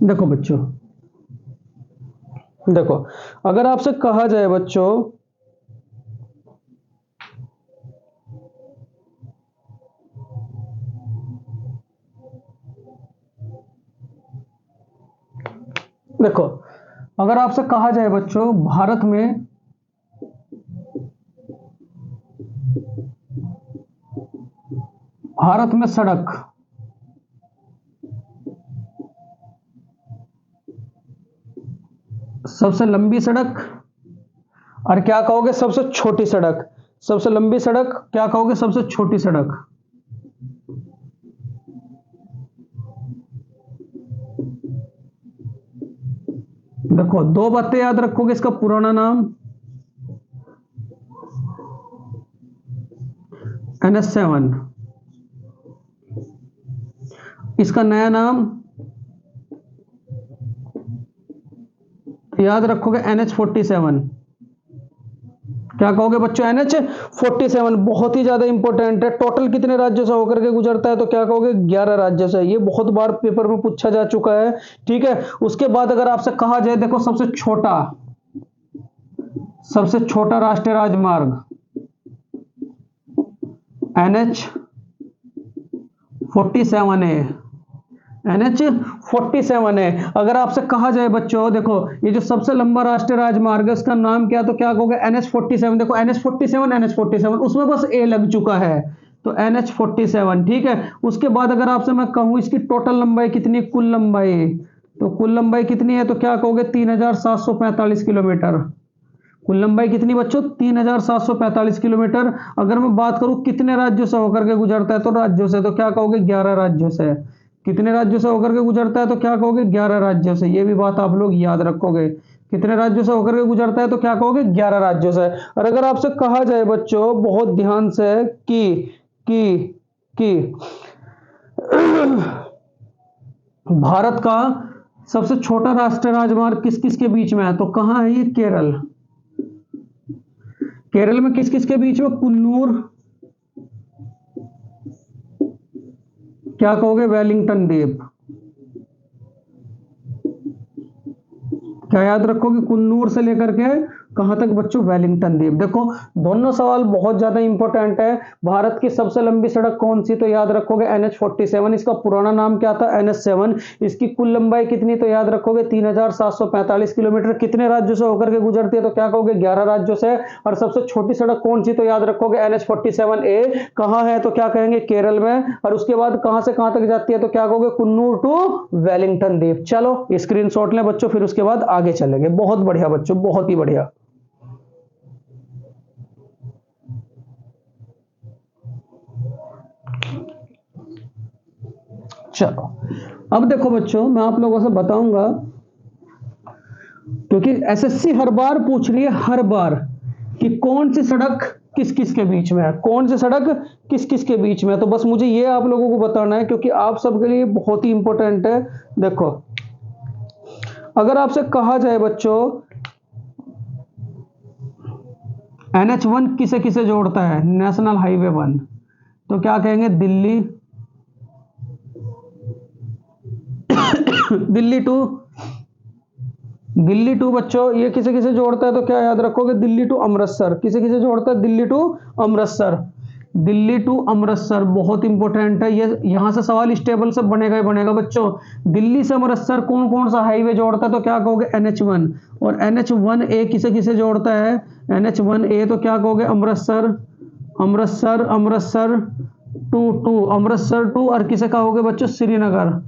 देखो बच्चों, देखो अगर आपसे कहा जाए बच्चों, देखो अगर आपसे कहा जाए बच्चों भारत में सड़क, सबसे लंबी सड़क, और क्या कहोगे, सबसे छोटी सड़क। सबसे लंबी सड़क, क्या कहोगे, सबसे छोटी सड़क। देखो दो बातें याद रखोगे, इसका पुराना नाम NH7, इसका नया नाम याद रखोगे NH47। क्या कहोगे बच्चों, NH47। बहुत ही ज्यादा इंपॉर्टेंट है। टोटल कितने राज्यों से होकर के गुजरता है, तो क्या कहोगे, 11 राज्यों से। ये बहुत बार पेपर में पूछा जा चुका है, ठीक है। उसके बाद अगर आपसे कहा जाए, देखो सबसे छोटा राष्ट्रीय राजमार्ग NH47 है, NH47 है। अगर आपसे कहा जाए बच्चों, देखो ये जो सबसे लंबा राष्ट्रीय राजमार्ग है उसका नाम क्या, तो क्या कहोगे, NH47। देखो NH47 उसमें बस ए लग चुका है, तो NH47, ठीक है। उसके बाद अगर आपसे मैं कहूं इसकी टोटल लंबाई कितनी, कुल लंबाई, तो कुल लंबाई कितनी है, तो क्या कहोगे 3745 किलोमीटर। कुल लंबाई कितनी बच्चों, 3745 किलोमीटर। अगर मैं बात करूं कितने राज्यों से होकर के गुजरता है, तो राज्यों से, तो क्या कहोगे 11 राज्यों से। कितने राज्यों से होकर के गुजरता है, तो क्या कहोगे 11 राज्यों से। ये भी बात आप लोग याद रखोगे, कितने राज्यों से होकर के गुजरता है, तो क्या कहोगे 11 राज्यों से। और अगर आपसे कहा जाए बच्चों बहुत ध्यान से कि भारत का सबसे छोटा राष्ट्रीय राजमार्ग किस किस के बीच में है, तो कहां है ये, केरल। केरल में किस किस के बीच में, कुन्नूर, क्या कहोगे वेलिंगटन द्वीप। क्या याद रखोगे, कुन्नूर से लेकर के कहां तक बच्चों, वेलिंगटन द्वीप। देखो दोनों सवाल बहुत ज्यादा इंपॉर्टेंट है। भारत की सबसे लंबी सड़क कौन सी, तो याद रखोगे NH47। इसका पुराना नाम क्या था, NH7। इसकी कुल लंबाई कितनी, तो याद रखोगे 3745 किलोमीटर। कितने राज्यों से होकर के गुजरती है, तो क्या कहोगे 11 राज्यों से। और सबसे छोटी सड़क कौन सी, तो याद रखोगे NH47A। कहां है, तो क्या कहेंगे केरल में। और उसके बाद कहां से कहां तक जाती है, तो क्या कहोगे कुन्नूर टू वेलिंगटन द्वीप। चलो स्क्रीनशॉट लें बच्चों, फिर उसके बाद आगे चलेंगे। बहुत बढ़िया बच्चों, बहुत ही बढ़िया। चलो अब देखो बच्चों, मैं आप लोगों से बताऊंगा, क्योंकि एसएससी हर बार पूछ रही है, हर बार, कि कौन सी सड़क किस किस के बीच में है, कौन सी सड़क किस किस के बीच में है। तो बस मुझे ये आप लोगों को बताना है, क्योंकि आप सबके लिए बहुत ही इंपॉर्टेंट है। देखो अगर आपसे कहा जाए बच्चों NH1 किसे किसे जोड़ता है, नेशनल हाईवे 1, तो क्या कहेंगे दिल्ली, दिल्ली टू बच्चों ये किसे किसे जोड़ता है, तो क्या याद रखोगे दिल्ली टू अमृतसर। किसे किसे जोड़ता है, दिल्ली टू अमृतसर। दिल्ली टू अमृतसर बहुत इंपॉर्टेंट है, ये यहां से सवाल इस टेबल से बनेगा ही बनेगा बच्चों। दिल्ली से अमृतसर कौन कौन सा हाईवे जोड़ता है, तो क्या कहोगे NH1। और NH1A किसे किसे जोड़ता है, NH1A तो क्या कहोगे अमृतसर, अमृतसर टू अमृतसर टू। और किसे कहोगे बच्चों, श्रीनगर।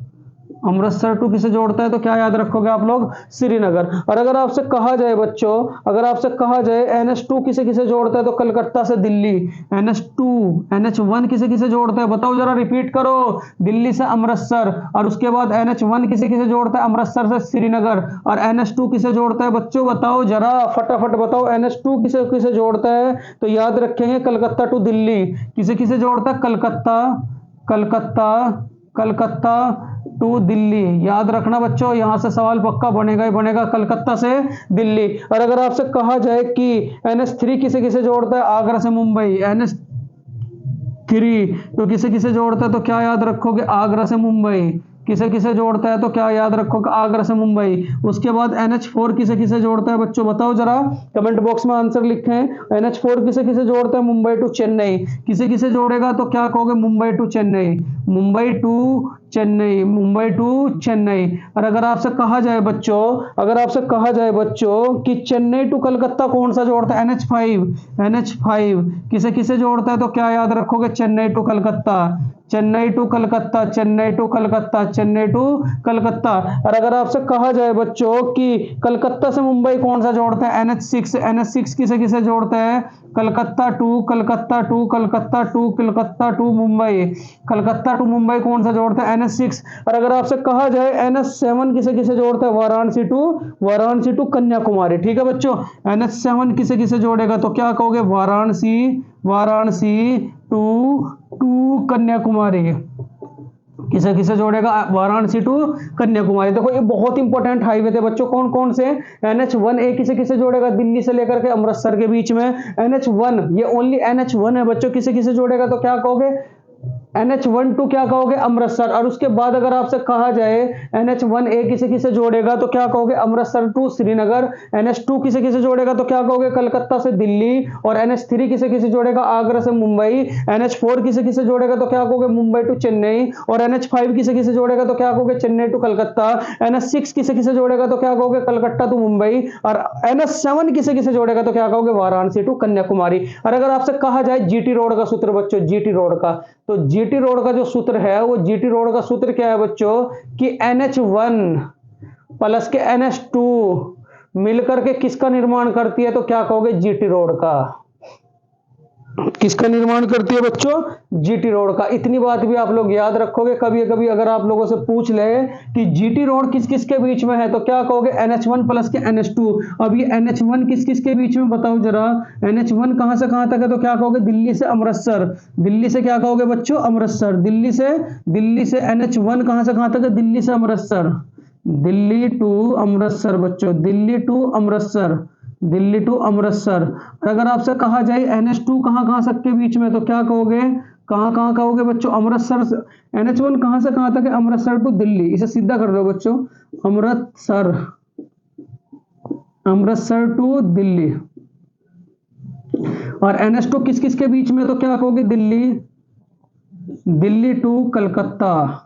अमृतसर टू किसे जोड़ता है, तो क्या याद रखोगे आप लोग, श्रीनगर। और अगर आपसे कहा जाए बच्चों, अगर आपसे कहा जाए NH2 किसे किसे जोड़ता है, तो कलकत्ता से दिल्ली। NH2 NH1 किसे किसे जोड़ता है, बताओ जरा, रिपीट करो, दिल्ली से अमृतसर। और उसके बाद NH1 किसे किसे जोड़ता है, अमृतसर से श्रीनगर। और NH2 किसे जोड़ता है बच्चों, बताओ जरा फटाफट बताओ, NH2 किसे किसे जोड़ता है, तो याद रखेंगे कलकत्ता टू दिल्ली। किसे किसे जोड़ता है, कलकत्ता कलकत्ता कलकत्ता टू दिल्ली। याद रखना बच्चों, यहां से सवाल पक्का बनेगा ही बनेगा, कलकत्ता से दिल्ली। और अगर आपसे कहा जाए कि NH3 किसे किसे जोड़ता है, आगरा से मुंबई। NH3 तो किसे किसे जोड़ता है, तो क्या याद रखोगे, आगरा से मुंबई। किसे किसे जोड़ता है, तो क्या याद रखोगे, आगरा से मुंबई। उसके बाद NH4 किसे किसे जोड़ता है बच्चों, बताओ जरा, कमेंट बॉक्स में आंसर लिखें। NH4 किसे किसे जोड़ता है, मुंबई टू चेन्नई। किसे किसे जोड़ेगा, तो क्या कहोगे, Mumbai to Chennai, Mumbai to Chennai, Mumbai to Chennai. और अगर आपसे कहा जाए बच्चों, अगर आपसे कहा जाए बच्चों कि चेन्नई टू कलकत्ता कौन सा जोड़ता है, NH5 किसे किसे जोड़ता है, तो क्या याद रखोगे, Chennai to Calcutta, Chennai to Calcutta, Chennai to Calcutta, Chennai to Calcutta. और अगर आपसे कहा जाए बच्चों कि कलकत्ता से मुंबई कौन सा जोड़ता है, NH6 किसे किसे जोड़ता है, Calcutta to Calcutta to Calcutta to Calcutta to Mumbai. Calcutta to Mumbai कौन सा जोड़ता है, NH6। और अगर आपसे कहा जाए NH7 किसे किसे जोड़ता है, वाराणसी टू कन्याकुमारी। ठीक है बच्चों, NH7 किसे किसे जोड़ेगा, तो क्या कहोगे, वाराणसी टू कन्याकुमारी। किसे किसे जोड़ेगा, वाराणसी टू कन्याकुमारी। देखो ये बहुत इंपॉर्टेंट हाईवे थे बच्चों, कौन कौन से। NH1A किसे किसे जोड़ेगा, दिल्ली से लेकर के अमृतसर के बीच में। NH1 ये ओनली NH1 है बच्चों, किसे किसे जोड़ेगा, तो क्या कहोगे, NH1 टू क्या कहोगे, अमृतसर। और उसके बाद अगर आपसे कहा जाए NH1A किसे किसे जोड़ेगा, तो क्या कहोगे, अमृतसर टू श्रीनगर। NH2 किसे किसे जोड़ेगा, तो क्या कहोगे, कलकत्ता से दिल्ली। और NH3 किसे किसे जोड़ेगा, आगरा से मुंबई। NH4 किसे किसे जोड़ेगा, तो क्या कहोगे, मुंबई टू चेन्नई। और NH5 किसे किसे जोड़ेगा, तो क्या कहोगे, चेन्नई टू कलकत्ता। NH6 किसे किसे जोड़ेगा, तो क्या कहोगे, कलकत्ता टू मुंबई। और NH7 किसे किसे जोड़ेगा, तो क्या कहोगे, वाराणसी टू कन्याकुमारी। और अगर आपसे कहा जाए GT रोड का सूत्र बच्चों, GT रोड का, तो GT रोड का जो सूत्र है, वो GT रोड का सूत्र क्या है बच्चों, कि NH1 प्लस के NH2 मिलकर के किसका निर्माण करती है, तो क्या कहोगे, जीटी रोड का। किसका निर्माण करती है बच्चों, जीटी रोड का। इतनी बात भी आप लोग याद रखोगे। कभी कभी अगर आप लोगों से पूछ ले कि जीटी रोड किस किस के बीच में है, तो क्या कहोगे, NH1 प्लस के NH2। अब ये NH1 किस किस के बीच में बताओ जरा, NH1 कहां से कहां तक है, तो क्या कहोगे, दिल्ली से अमृतसर। दिल्ली से क्या कहोगे बच्चों, अमृतसर। दिल्ली से NH1 कहां से कहां तक है, दिल्ली से अमृतसर। दिल्ली टू अमृतसर बच्चों, दिल्ली टू अमृतसर, दिल्ली टू अमृतसर। और अगर आपसे कहा जाए NH2 कहां कहां तक के बीच में, तो क्या कहोगे, कहां कहां कहोगे बच्चों, अमृतसर से। NH1 कहां से कहां तक है, अमृतसर टू दिल्ली। इसे सीधा कर दो बच्चों, अमृतसर, अमृतसर टू दिल्ली। और NH2 किस किस के बीच में, तो क्या कहोगे, दिल्ली टू कलकत्ता,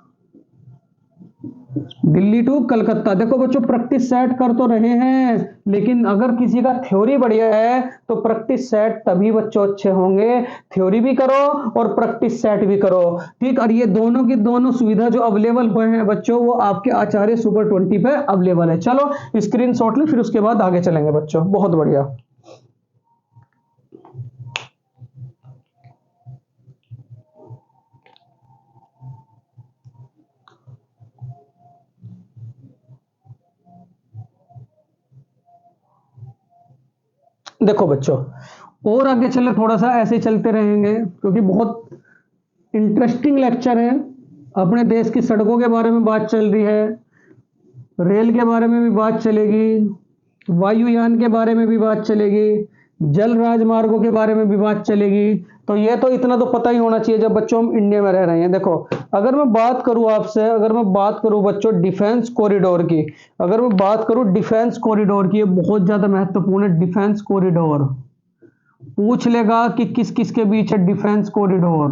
दिल्ली टू कलकत्ता। देखो बच्चों प्रैक्टिस सेट कर तो रहे हैं, लेकिन अगर किसी का थ्योरी बढ़िया है तो प्रैक्टिस सेट तभी बच्चों अच्छे होंगे। थ्योरी भी करो और प्रैक्टिस सेट भी करो, ठीक। और ये दोनों की दोनों सुविधा जो अवेलेबल हुए हैं बच्चों, वो आपके आचार्य सुपर 20 पे अवेलेबल है। चलो स्क्रीनशॉट ले, फिर उसके बाद आगे चलेंगे बच्चों। बहुत बढ़िया। देखो बच्चों और आगे चले, थोड़ा सा ऐसे ही चलते रहेंगे क्योंकि बहुत इंटरेस्टिंग लेक्चर है। अपने देश की सड़कों के बारे में बात चल रही है, रेल के बारे में भी बात चलेगी, वायुयान के बारे में भी बात चलेगी, जल राजमार्गों के बारे में भी बात चलेगी। तो ये तो इतना तो पता ही होना चाहिए जब बच्चों हम इंडिया में रह रहे हैं। देखो अगर मैं बात करूं आपसे, अगर मैं बात करूं बच्चों डिफेंस कॉरिडोर की, अगर मैं बात करूं डिफेंस कॉरिडोर की, ये बहुत ज्यादा महत्वपूर्ण है। डिफेंस कॉरिडोर पूछ लेगा कि किस किस के बीच है डिफेंस कॉरिडोर।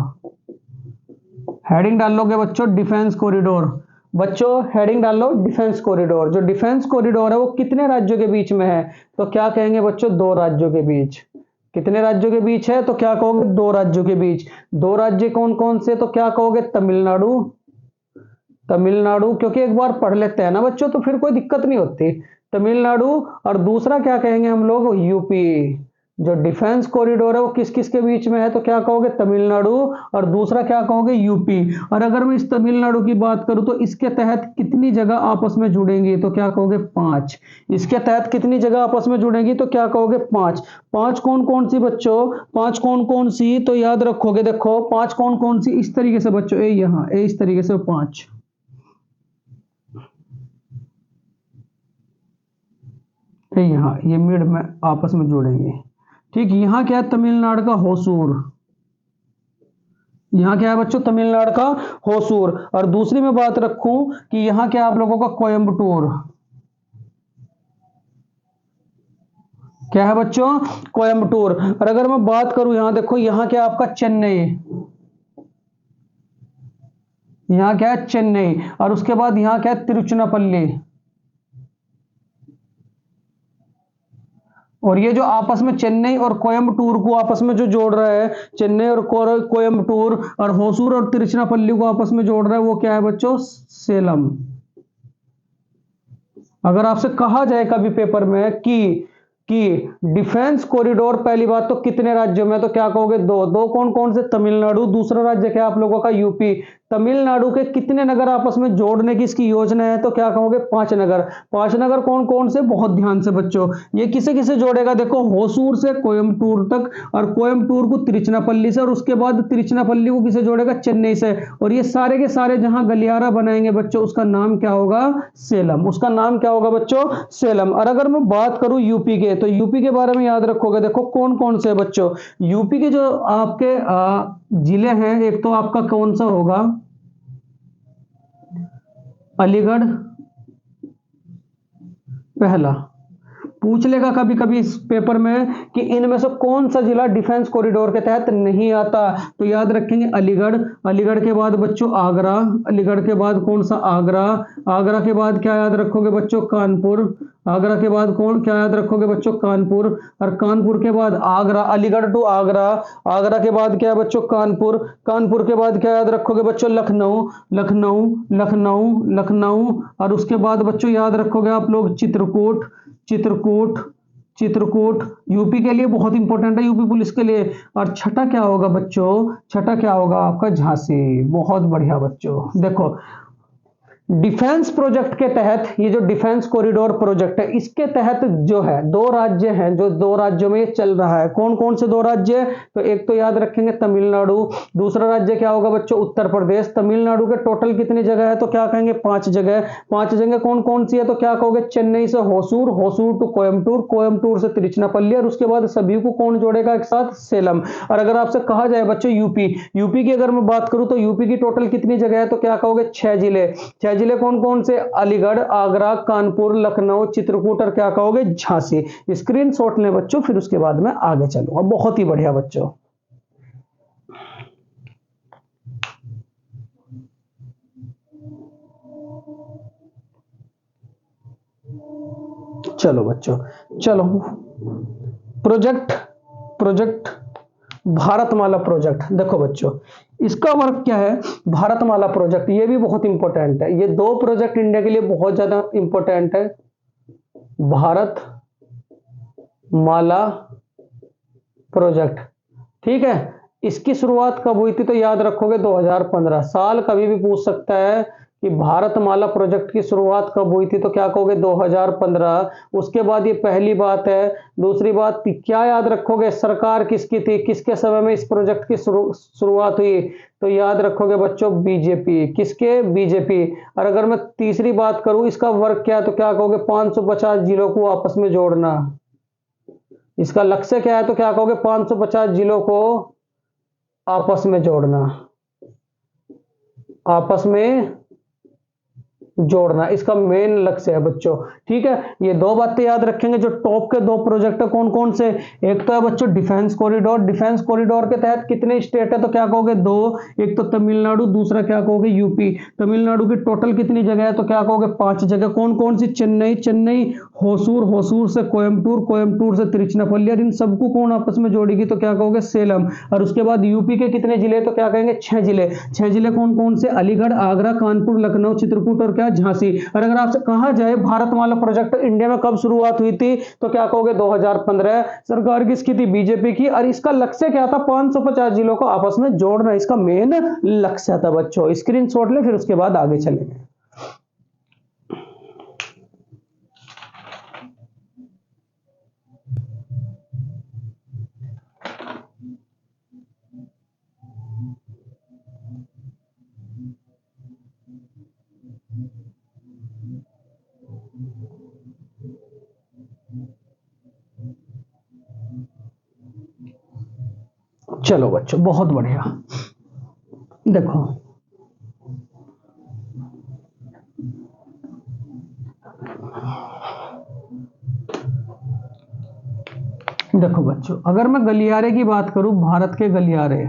हेडिंग डाल लोगे बच्चों, डिफेंस कॉरिडोर। बच्चों हेडिंग डाल लो, डिफेंस कॉरिडोर। जो डिफेंस कॉरिडोर है वो कितने राज्यों के बीच में है, तो क्या कहेंगे बच्चों, दो राज्यों के बीच। कितने राज्यों के बीच है, तो क्या कहोगे, दो राज्यों के बीच। दो राज्य कौन कौन से, तो क्या कहोगे, तमिलनाडु, तमिलनाडु। क्योंकि एक बार पढ़ लेते हैं ना बच्चों तो फिर कोई दिक्कत नहीं होती। तमिलनाडु। और दूसरा क्या कहेंगे हम लोग, यूपी। जो डिफेंस कॉरिडोर है वो किस किस के बीच में है, तो क्या कहोगे, तमिलनाडु। और दूसरा क्या कहोगे, यूपी। और अगर मैं इस तमिलनाडु की बात करूं तो इसके तहत कितनी जगह आपस में जुड़ेंगी, तो क्या कहोगे, 5। इसके तहत कितनी जगह आपस में जुड़ेंगी, तो क्या कहोगे, 5। 5 कौन कौन सी बच्चों, 5 कौन कौन सी, तो याद रखोगे। देखो 5 कौन कौन सी, इस तरीके से बच्चों, ए यहाँ, ए इस तरीके से 5। यहाँ ये मिड में आपस में जुड़ेंगे, ठीक। यहाँ क्या है, तमिलनाडु का होसूर। यहाँ क्या है बच्चों, तमिलनाडु का होसूर। और दूसरी मैं बात रखूं कि यहाँ क्या आप लोगों का, कोयम्बटूर। क्या है बच्चों, कोयम्बटूर। और अगर मैं बात करूं यहाँ देखो, यहाँ क्या आपका, चेन्नई। यहाँ क्या है, चेन्नई। और उसके बाद यहाँ क्या है, तिरुचिरापल्ली। और ये जो आपस में चेन्नई और कोयम्बटूर को आपस में जो जोड़ रहा है, चेन्नई और कोयम्बटूर और होसूर और तिरुचिरापल्ली को आपस में जोड़ रहा है, वो क्या है बच्चों, सेलम। अगर आपसे कहा जाए कभी पेपर में कि डिफेंस कॉरिडोर पहली बात तो कितने राज्यों में, तो क्या कहोगे, दो। दो कौन कौन से, तमिलनाडु। दूसरा राज्य क्या आप लोगों का, यूपी। तमिलनाडु के कितने नगर आपस में जोड़ने की इसकी योजना है, तो क्या कहोगे, 5 नगर। 5 नगर कौन कौन से, बहुत ध्यान से बच्चों। ये किसे किसे जोड़ेगा, देखो होसूर से कोयम्बटूर तक, और कोयम्बटूर को तिरुचिरापल्ली से, और उसके बाद तिरुचिरापल्ली को किसे जोड़ेगा, चेन्नई से। और ये सारे के सारे जहां गलियारा बनाएंगे बच्चों, उसका नाम क्या होगा, सेलम। उसका नाम क्या होगा बच्चों, सेलम। और अगर मैं बात करूं यूपी के, तो यूपी के बारे में याद रखोगे। देखो कौन कौन से बच्चों, यूपी के जो आपके जिले हैं, एक तो आपका कौन सा होगा, अलीगढ़ पहला। पूछ लेगा कभी कभी इस पेपर में कि इनमें से कौन सा जिला डिफेंस कॉरिडोर के तहत नहीं आता, तो याद रखेंगे अलीगढ़। अलीगढ़ के बाद बच्चों आगरा, अलीगढ़ के बाद कौन सा आगरा, आगरा के बाद क्या याद रखोगे बच्चों कानपुर, आगरा के बाद कौन क्या याद रखोगे बच्चों कानपुर, और कानपुर के बाद आगरा, अलीगढ़ टू आगरा, आगरा के बाद क्या है बच्चों कानपुर, कानपुर के बाद क्या याद रखोगे बच्चों लखनऊ, लखनऊ लखनऊ लखनऊ, और उसके बाद बच्चों याद रखोगे आप लोग चित्रकूट, चित्रकूट चित्रकूट, यूपी के लिए बहुत इंपॉर्टेंट है, यूपी पुलिस के लिए। और छठा क्या होगा बच्चों, छठा क्या होगा आपका झांसी। बहुत बढ़िया बच्चों, देखो डिफेंस प्रोजेक्ट के तहत, ये जो डिफेंस कॉरिडोर प्रोजेक्ट है इसके तहत जो है दो राज्य हैं, जो दो राज्यों में ये चल रहा है। कौन कौन से दो राज्य, तो एक तो याद रखेंगे तमिलनाडु, दूसरा राज्य क्या होगा बच्चों उत्तर प्रदेश। तमिलनाडु के टोटल कितनी जगह है, तो क्या कहेंगे 5 जगह। 5 जगह कौन कौन सी है, तो क्या कहोगे चेन्नई से होसूर, होसूर टू कोयम्बटूर, कोयम्बटूर से तिरुचिरापल्ली, और उसके बाद सभी को कौन जोड़ेगा एक साथ, सेलम। और अगर आपसे कहा जाए बच्चों यूपी, यूपी की अगर मैं बात करूं तो यूपी की टोटल कितनी जगह है, तो क्या कहोगे 6 जिले। 6 जिले कौन कौन से, अलीगढ़, आगरा, कानपुर, लखनऊ, चित्रकूट, और क्या कहोगे झांसी। स्क्रीनशॉट लें बच्चों, फिर उसके बाद मैं आगे चलूंगा। बहुत ही बढ़िया बच्चों, चलो बच्चों, चलो प्रोजेक्ट, प्रोजेक्ट भारतमाला प्रोजेक्ट। देखो बच्चों इसका वर्क क्या है, भारतमाला प्रोजेक्ट, ये भी बहुत इंपॉर्टेंट है। ये दो प्रोजेक्ट इंडिया के लिए बहुत ज्यादा इंपॉर्टेंट है। भारत माला प्रोजेक्ट, ठीक है। इसकी शुरुआत कब हुई थी, तो याद रखोगे 2015। साल कभी भी पूछ सकता है कि भारतमाला प्रोजेक्ट की शुरुआत कब हुई थी, तो क्या कहोगे 2015। उसके बाद ये पहली बात है। दूसरी बात क्या याद रखोगे, सरकार किसकी थी, किसके समय में इस प्रोजेक्ट की शुरुआत हुई, तो याद रखोगे बच्चों बीजेपी, किसके, बीजेपी। और अगर मैं तीसरी बात करूं इसका वर्क क्या है, तो क्या कहोगे 550 जिलों को आपस में जोड़ना। इसका लक्ष्य क्या है, तो क्या कहोगे 550 जिलों को आपस में जोड़ना, आपस में जोड़ना इसका मेन लक्ष्य है बच्चों, ठीक है। ये दो बातें याद रखेंगे। जो टॉप के दो प्रोजेक्ट है कौन कौन से, एक तो है बच्चों डिफेंस कॉरिडोर। डिफेंस कॉरिडोर के तहत कितने स्टेट है, तो क्या कहोगे 2, एक तो तमिलनाडु, दूसरा क्या कहोगे यूपी। तमिलनाडु की टोटल कितनी जगह है, तो क्या कहोगे 5 जगह। कौन कौन सी, चेन्नई, चेन्नई, होसूर, होसूर से कोयम्बटूर, कोयम्बटूर से तिरुचिरापल्ली, और इन सबको कौन आपस में जोड़ेगी, तो क्या कहोगे सेलम। और उसके बाद यूपी के कितने जिले, तो क्या कहेंगे 6 जिले। 6 जिले कौन कौन से, अलीगढ़, आगरा, कानपुर, लखनऊ, चित्रकूट, और क्या झांसी। और अगर आपसे कहा जाए भारतमाला प्रोजेक्ट इंडिया में कब शुरुआत हुई थी, तो क्या कहोगे 2015। सरकार किसकी थी, बीजेपी की। और इसका लक्ष्य क्या था, 550 जिलों को आपस में जोड़ना, इसका मेन लक्ष्य था बच्चों। स्क्रीनशॉट ले, फिर उसके बाद आगे चलेंगे। चलो बच्चों बहुत बढ़िया, देखो देखो बच्चों, अगर मैं गलियारे की बात करूं, भारत के गलियारे,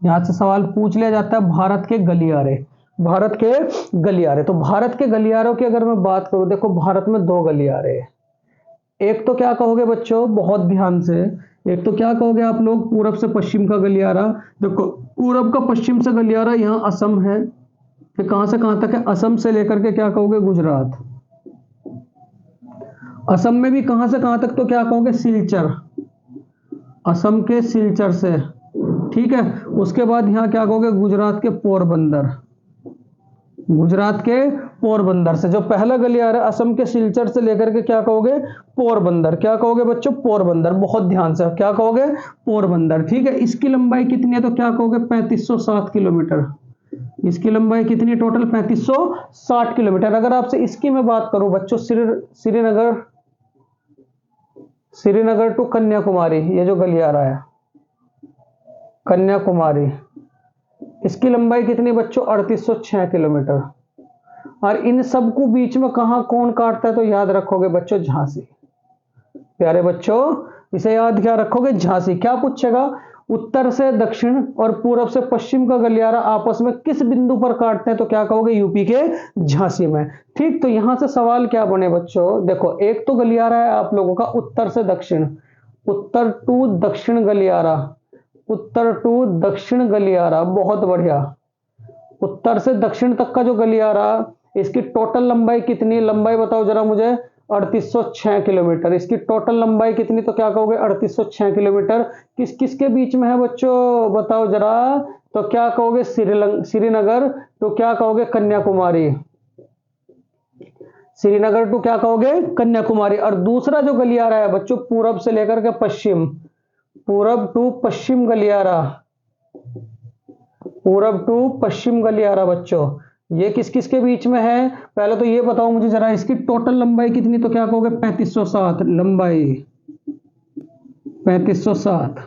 यहां से सवाल पूछ लिया जाता है भारत के गलियारे, भारत के गलियारे। तो भारत के गलियारों की अगर मैं बात करूं, देखो भारत में 2 गलियारे हैं। एक तो क्या कहोगे बच्चों, बहुत ध्यान से, एक तो क्या कहोगे आप लोग पूरब से पश्चिम का गलियारा। देखो पूरब का पश्चिम से गलियारा यहाँ असम है, फिर कहां से कहां तक है, असम से लेकर के क्या कहोगे गुजरात। असम में भी कहां से कहां तक, तो क्या कहोगे सिलचर, असम के सिलचर से, ठीक है। उसके बाद यहाँ क्या कहोगे गुजरात के पोरबंदर, गुजरात के पोरबंदर से। जो पहला गलियारा है असम के सिलचर से लेकर के क्या कहोगे पोरबंदर, क्या कहोगे बच्चों पोरबंदर। बहुत ध्यान से क्या कहोगे पोरबंदर, ठीक है। इसकी लंबाई कितनी है, तो क्या कहोगे 3560 किलोमीटर। इसकी लंबाई कितनी टोटल 3560 किलोमीटर। अगर आपसे इसकी मैं बात करूं बच्चों, श्रीनगर, श्रीनगर टू कन्याकुमारी, ये जो गलियारा है कन्याकुमारी, इसकी लंबाई कितनी बच्चों 3806 किलोमीटर। और इन सबको बीच में कहाँ कौन काटता है, तो याद रखोगे बच्चों झांसी। प्यारे बच्चों इसे याद क्या रखोगे, झांसी। क्या पूछेगा, उत्तर से दक्षिण और पूरब से पश्चिम का गलियारा आपस में किस बिंदु पर काटते हैं, तो क्या कहोगे, यूपी के झांसी में। ठीक, तो यहां से सवाल क्या बने बच्चों, देखो एक तो गलियारा है आप लोगों का उत्तर से दक्षिण, उत्तर टू दक्षिण गलियारा, उत्तर टू दक्षिण गलियारा, बहुत बढ़िया। उत्तर से दक्षिण तक का जो गलियारा, इसकी टोटल लंबाई कितनी, लंबाई बताओ जरा मुझे, 3806 किलोमीटर। इसकी टोटल लंबाई कितनी, तो क्या कहोगे 3806 किलोमीटर। किस किस के बीच में है बच्चों, बताओ जरा, तो क्या कहोगे श्रीनगर, तो क्या कहोगे कन्याकुमारी, श्रीनगर टू क्या कहोगे कन्याकुमारी। और दूसरा जो गलियारा है बच्चों पूरब से लेकर के पश्चिम, पूरब टू पश्चिम गलियारा, पूरब टू पश्चिम गलियारा बच्चों, ये किस किस के बीच में है, पहले तो ये बताओ मुझे जरा, इसकी टोटल लंबाई कितनी, तो क्या कहोगे 3507, लंबाई 3507,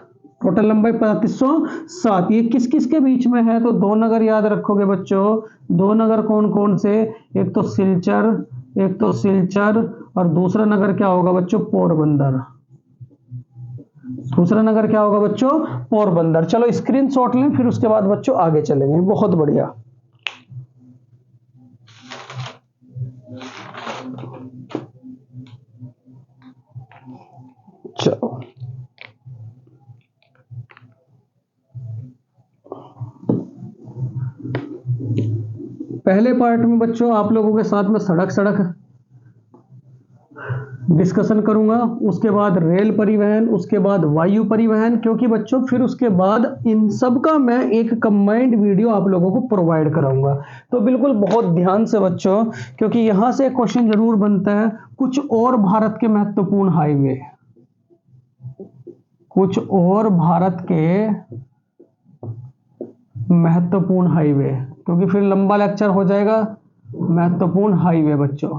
टोटल लंबाई 3507। ये किस किस के बीच में है, तो दो नगर याद रखोगे बच्चों, दो नगर कौन कौन से, एक तो सिलचर, एक तो सिलचर, और दूसरा नगर क्या होगा बच्चों, पोरबंदर। दूसरा नगर क्या होगा बच्चों, पोरबंदर। चलो स्क्रीनशॉट लें, फिर उसके बाद बच्चों आगे चलेंगे। बहुत बढ़िया। चलो पहले पार्ट में बच्चों आप लोगों के साथ में सड़क डिस्कशन करूंगा, उसके बाद रेल परिवहन, उसके बाद वायु परिवहन, क्योंकि बच्चों फिर उसके बाद इन सब का मैं एक कंबाइंड वीडियो आप लोगों को प्रोवाइड कराऊंगा। तो बिल्कुल बहुत ध्यान से बच्चों, क्योंकि यहां से एक क्वेश्चन जरूर बनता है, कुछ और भारत के महत्वपूर्ण हाईवे, कुछ और भारत के महत्वपूर्ण हाईवे, क्योंकि फिर लंबा लेक्चर हो जाएगा। महत्वपूर्ण हाईवे बच्चों,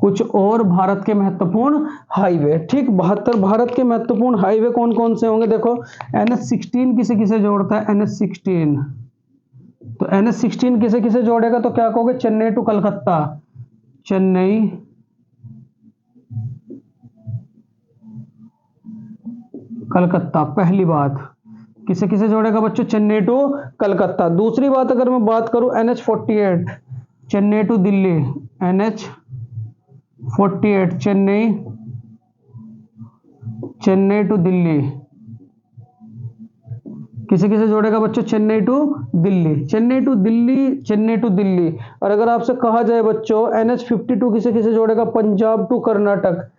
कुछ और भारत के महत्वपूर्ण हाईवे। ठीक, 72 भारत के महत्वपूर्ण हाईवे कौन कौन से होंगे, देखो NH16 किसे किसे जोड़ता है, NH16, तो NH16 किसे किसे जोड़ेगा, तो क्या कहोगे चेन्नई टू कलकत्ता, चेन्नई कलकत्ता, पहली बात। किसे किसे जोड़ेगा बच्चों, चेन्नई टू कलकत्ता। दूसरी बात अगर मैं बात करूं NH48, Chennai to Delhi, NH48 Chennai, Chennai to Delhi, किसे किसे जोड़ेगा बच्चों, Chennai to Delhi, Chennai to Delhi, Chennai to Delhi. और अगर आपसे कहा जाए बच्चों NH52 किसे किसे जोड़ेगा, पंजाब टू कर्नाटक,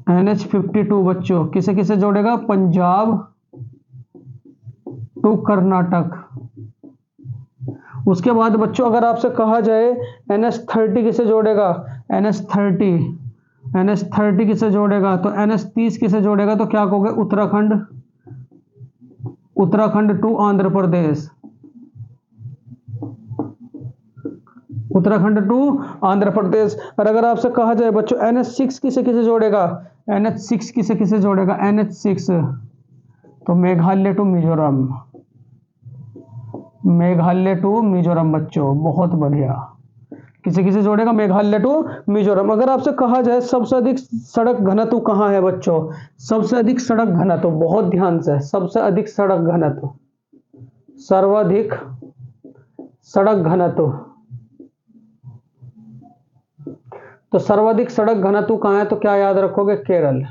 NH52 बच्चों किसे किसे जोड़ेगा, पंजाब टू कर्नाटक। उसके बाद बच्चों अगर आपसे कहा जाए NH30 किसे जोड़ेगा, NH30 किसे जोड़ेगा, तो NH30 किसे जोड़ेगा, तो क्या कहोगे उत्तराखंड, उत्तराखंड टू आंध्र प्रदेश, उत्तराखंड टू आंध्र प्रदेश। और अगर आपसे कहा जाए बच्चों NH6 किसे किसे जोड़ेगा, NH6 किसे किसे जोड़ेगा, NH6 तो मेघालय टू मिजोरम, मेघालय टू मिजोरम बच्चों, बहुत बढ़िया। किसे किसे जोड़ेगा, मेघालय टू मिजोरम। अगर आपसे कहा जाए सबसे अधिक सड़क घनत्व कहाँ है बच्चों, सबसे अधिक सड़क घनत्व, बहुत ध्यान से, सबसे अधिक सड़क घनत्व, सर्वाधिक सड़क घनत्व, तो सर्वाधिक सड़क घनत्व कहाँ है, तो क्या याद रखोगे, केरल।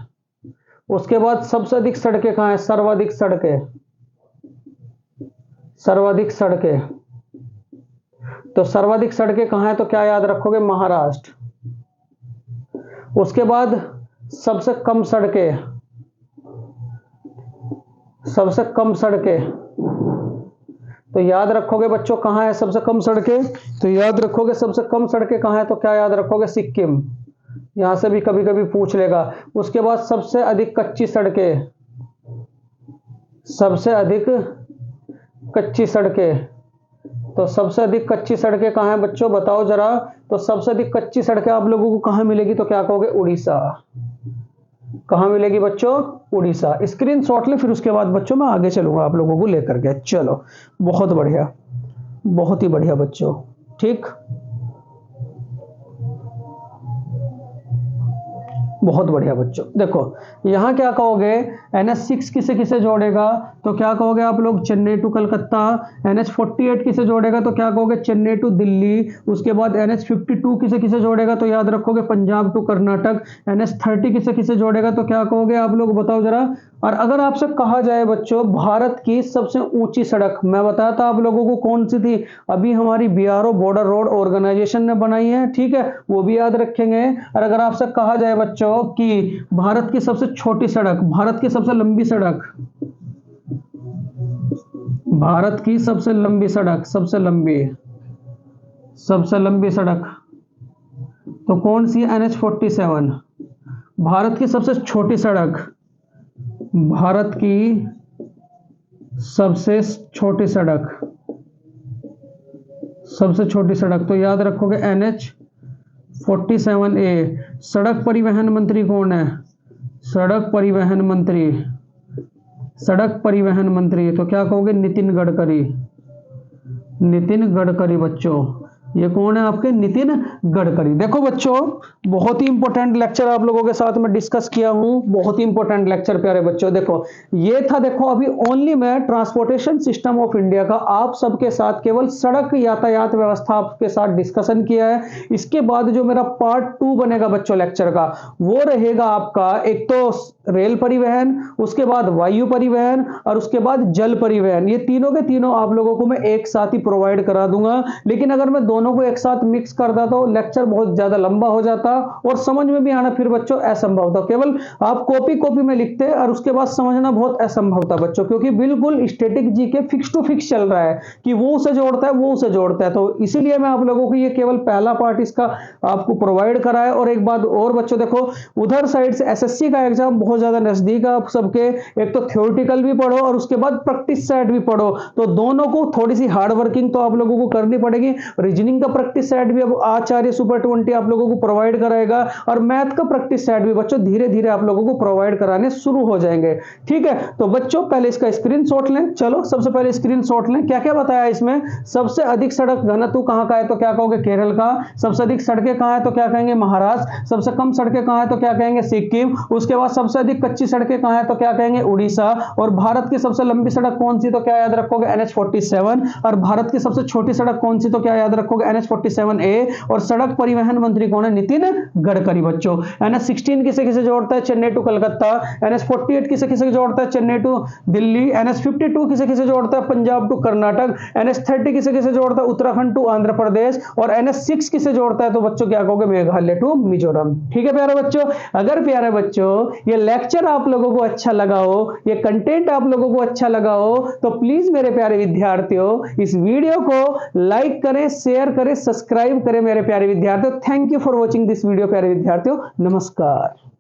उसके बाद सबसे अधिक सड़कें कहाँ है, सर्वाधिक सड़कें, सर्वाधिक सड़कें, तो सर्वाधिक सड़कें कहाँ है, तो क्या याद रखोगे, महाराष्ट्र। उसके बाद सबसे कम सड़कें, सबसे कम सड़कें, तो याद रखोगे बच्चों कहाँ है सबसे कम सड़कें, तो याद रखोगे सबसे कम सड़कें कहाँ है, तो क्या याद रखोगे, सिक्किम। यहां से भी कभी कभी पूछ लेगा। उसके बाद सबसे अधिक कच्ची सड़कें, सबसे अधिक कच्ची सड़कें, तो सबसे अधिक कच्ची सड़कें कहाँ हैं बच्चों, बताओ जरा। तो सबसे अधिक कच्ची सड़कें आप लोगों को कहाँ मिलेगी, तो क्या कहोगे, उड़ीसा। कहाँ मिलेगी बच्चों? उड़ीसा। स्क्रीनशॉट ले, फिर उसके बाद बच्चों मैं आगे चलूंगा आप लोगों को लेकर के। चलो बहुत बढ़िया, बहुत ही बढ़िया बच्चों। ठीक, बहुत बढ़िया बच्चों। देखो यहाँ क्या कहोगे, NH6 किसे किसे जोड़ेगा? तो क्या कहोगे आप लोग? चेन्नई टू कलकत्ता। NH48 किसे जोड़ेगा? तो क्या कहोगे? चेन्नई टू दिल्ली। उसके बाद NH52 किसे किसे जोड़ेगा? तो याद रखोगे पंजाब टू कर्नाटक। NH30 किसे किसे जोड़ेगा? तो क्या कहोगे आप लोग, बताओ जरा। और अगर आपसे कहा जाए बच्चों भारत की सबसे ऊंची सड़क, मैं बताया था आप लोगों को कौन सी थी, अभी हमारी BRO बॉर्डर रोड ऑर्गेनाइजेशन ने बनाई है, ठीक है, वो भी याद रखेंगे। और अगर आपसे कहा जाए बच्चों कि भारत की सबसे छोटी सड़क, भारत की सबसे लंबी सड़क, भारत की सबसे लंबी सड़क, सबसे लंबी सड़क तो कौन सी है? NH47। भारत की सबसे छोटी सड़क, भारत की सबसे छोटी सड़क, सबसे छोटी सड़क तो याद रखोगे NH47A। सड़क परिवहन मंत्री कौन है? सड़क परिवहन मंत्री, सड़क परिवहन मंत्री तो क्या कहोगे? नितिन गडकरी। नितिन गडकरी बच्चों, ये कौन है आपके? नितिन गडकरी। देखो बच्चों बहुत ही इंपॉर्टेंट लेक्चर आप लोगों के साथ में डिस्कस किया हूं, बहुत ही इंपॉर्टेंट लेक्चर प्यारे बच्चों। देखो ये था, देखो अभी ओनली मैं ट्रांसपोर्टेशन सिस्टम ऑफ इंडिया का आप सबके साथ केवल सड़क यातायात व्यवस्था आपके साथ डिस्कशन किया है। इसके बाद जो मेरा पार्ट 2 बनेगा बच्चों लेक्चर का, वो रहेगा आपका एक तो रेल परिवहन, उसके बाद वायु परिवहन और उसके बाद जल परिवहन। ये तीनों के तीनों आप लोगों को मैं एक साथ ही प्रोवाइड करा दूंगा। लेकिन अगर मैं दोनों को एक साथ मिक्स करता तो लेक्चर बहुत ज्यादा लंबा हो जाता और समझ में भी आना फिर बच्चों असंभव था। केवल आप कॉपी में लिखते और उसके बाद समझना बहुत असंभव था बच्चों, क्योंकि बिल्कुल static GK fix to fix चल रहा है कि वो उसे जोड़ता है, वो उसे जोड़ता है। तो इसीलिए मैं आप लोगों को ये केवल पहला पार्ट इसका आपको प्रोवाइड करा है। और एक बात और बच्चों, देखो उधर साइड से SSC का एग्जाम बहुत ज्यादा नजदीक है आप सबके, एक तो थ्योरेटिकल भी पढ़ो और उसके बाद प्रैक्टिस सेट भी पढ़ो, तो दोनों को थोड़ी सी हार्ड वर्किंग तो आप लोगों को करनी पड़ेगी। रीजनिंग का प्रैक्टिस सेट भी अब आचार्य सुपर 20 आप लोगों को प्रोवाइड कराएगा और मैथ का प्रैक्टिस सेट भी बच्चों धीरे धीरे आप लोगों को प्रोवाइड कराने शुरू हो जाएंगे। ठीक है, तो बच्चों पहले इसका स्क्रीनशॉट लें। चलो सबसे पहले स्क्रीनशॉट लें। क्या क्या बताया इसमें? सबसे अधिक सड़क घनत्व कहां का है? तो क्या कहोगे? केरल का। सबसे अधिक सड़कें कहां है? तो क्या कहेंगे? महाराष्ट्र। सबसे कम सड़कें कहां है? तो क्या कहेंगे? सिक्किम। उसके बाद सबसे अधिक कच्ची सड़कें कहां है? तो क्या कहेंगे? उड़ीसा। और भारत की सबसे लंबी सड़क कौन सी? तो क्या याद रखोगे? NH47। और भारत की सबसे छोटी सड़क कौन सी? तो क्या याद रखोगे? NH47A। और सड़क परिवहन मंत्री कौन है? नितिन गडकरी बच्चों। NH16 किसे किसे जोड़ता है? चेन्नई टू कलकत्ता। NH48 किसे किसे जोड़ता है? चेन्नई टू दिल्ली। NH52 किसे किसे जोड़ता है? पंजाब टू कर्नाटक। NH30 किसे किसे जोड़ता है? उत्तराखंड टू आंध्र प्रदेश। और NH6 किसे जोड़ता है? तो बच्चों क्या कहोगे? मेघालय टू मिजोरम। ठीक है प्यारे बच्चों, अगर प्यारे बच्चों ये लेक्चर आप लोगों को अच्छा लगा हो, ये कंटेंट आप लोगों को अच्छा लगा हो, तो प्लीज मेरे प्यारे विद्यार्थियों इस वीडियो को लाइक करें, शेयर करें, सब्सक्राइब करें मेरे प्यारे विद्यार्थियों। Thank you for watching this video प्यारे विद्यार्थियों। नमस्कार।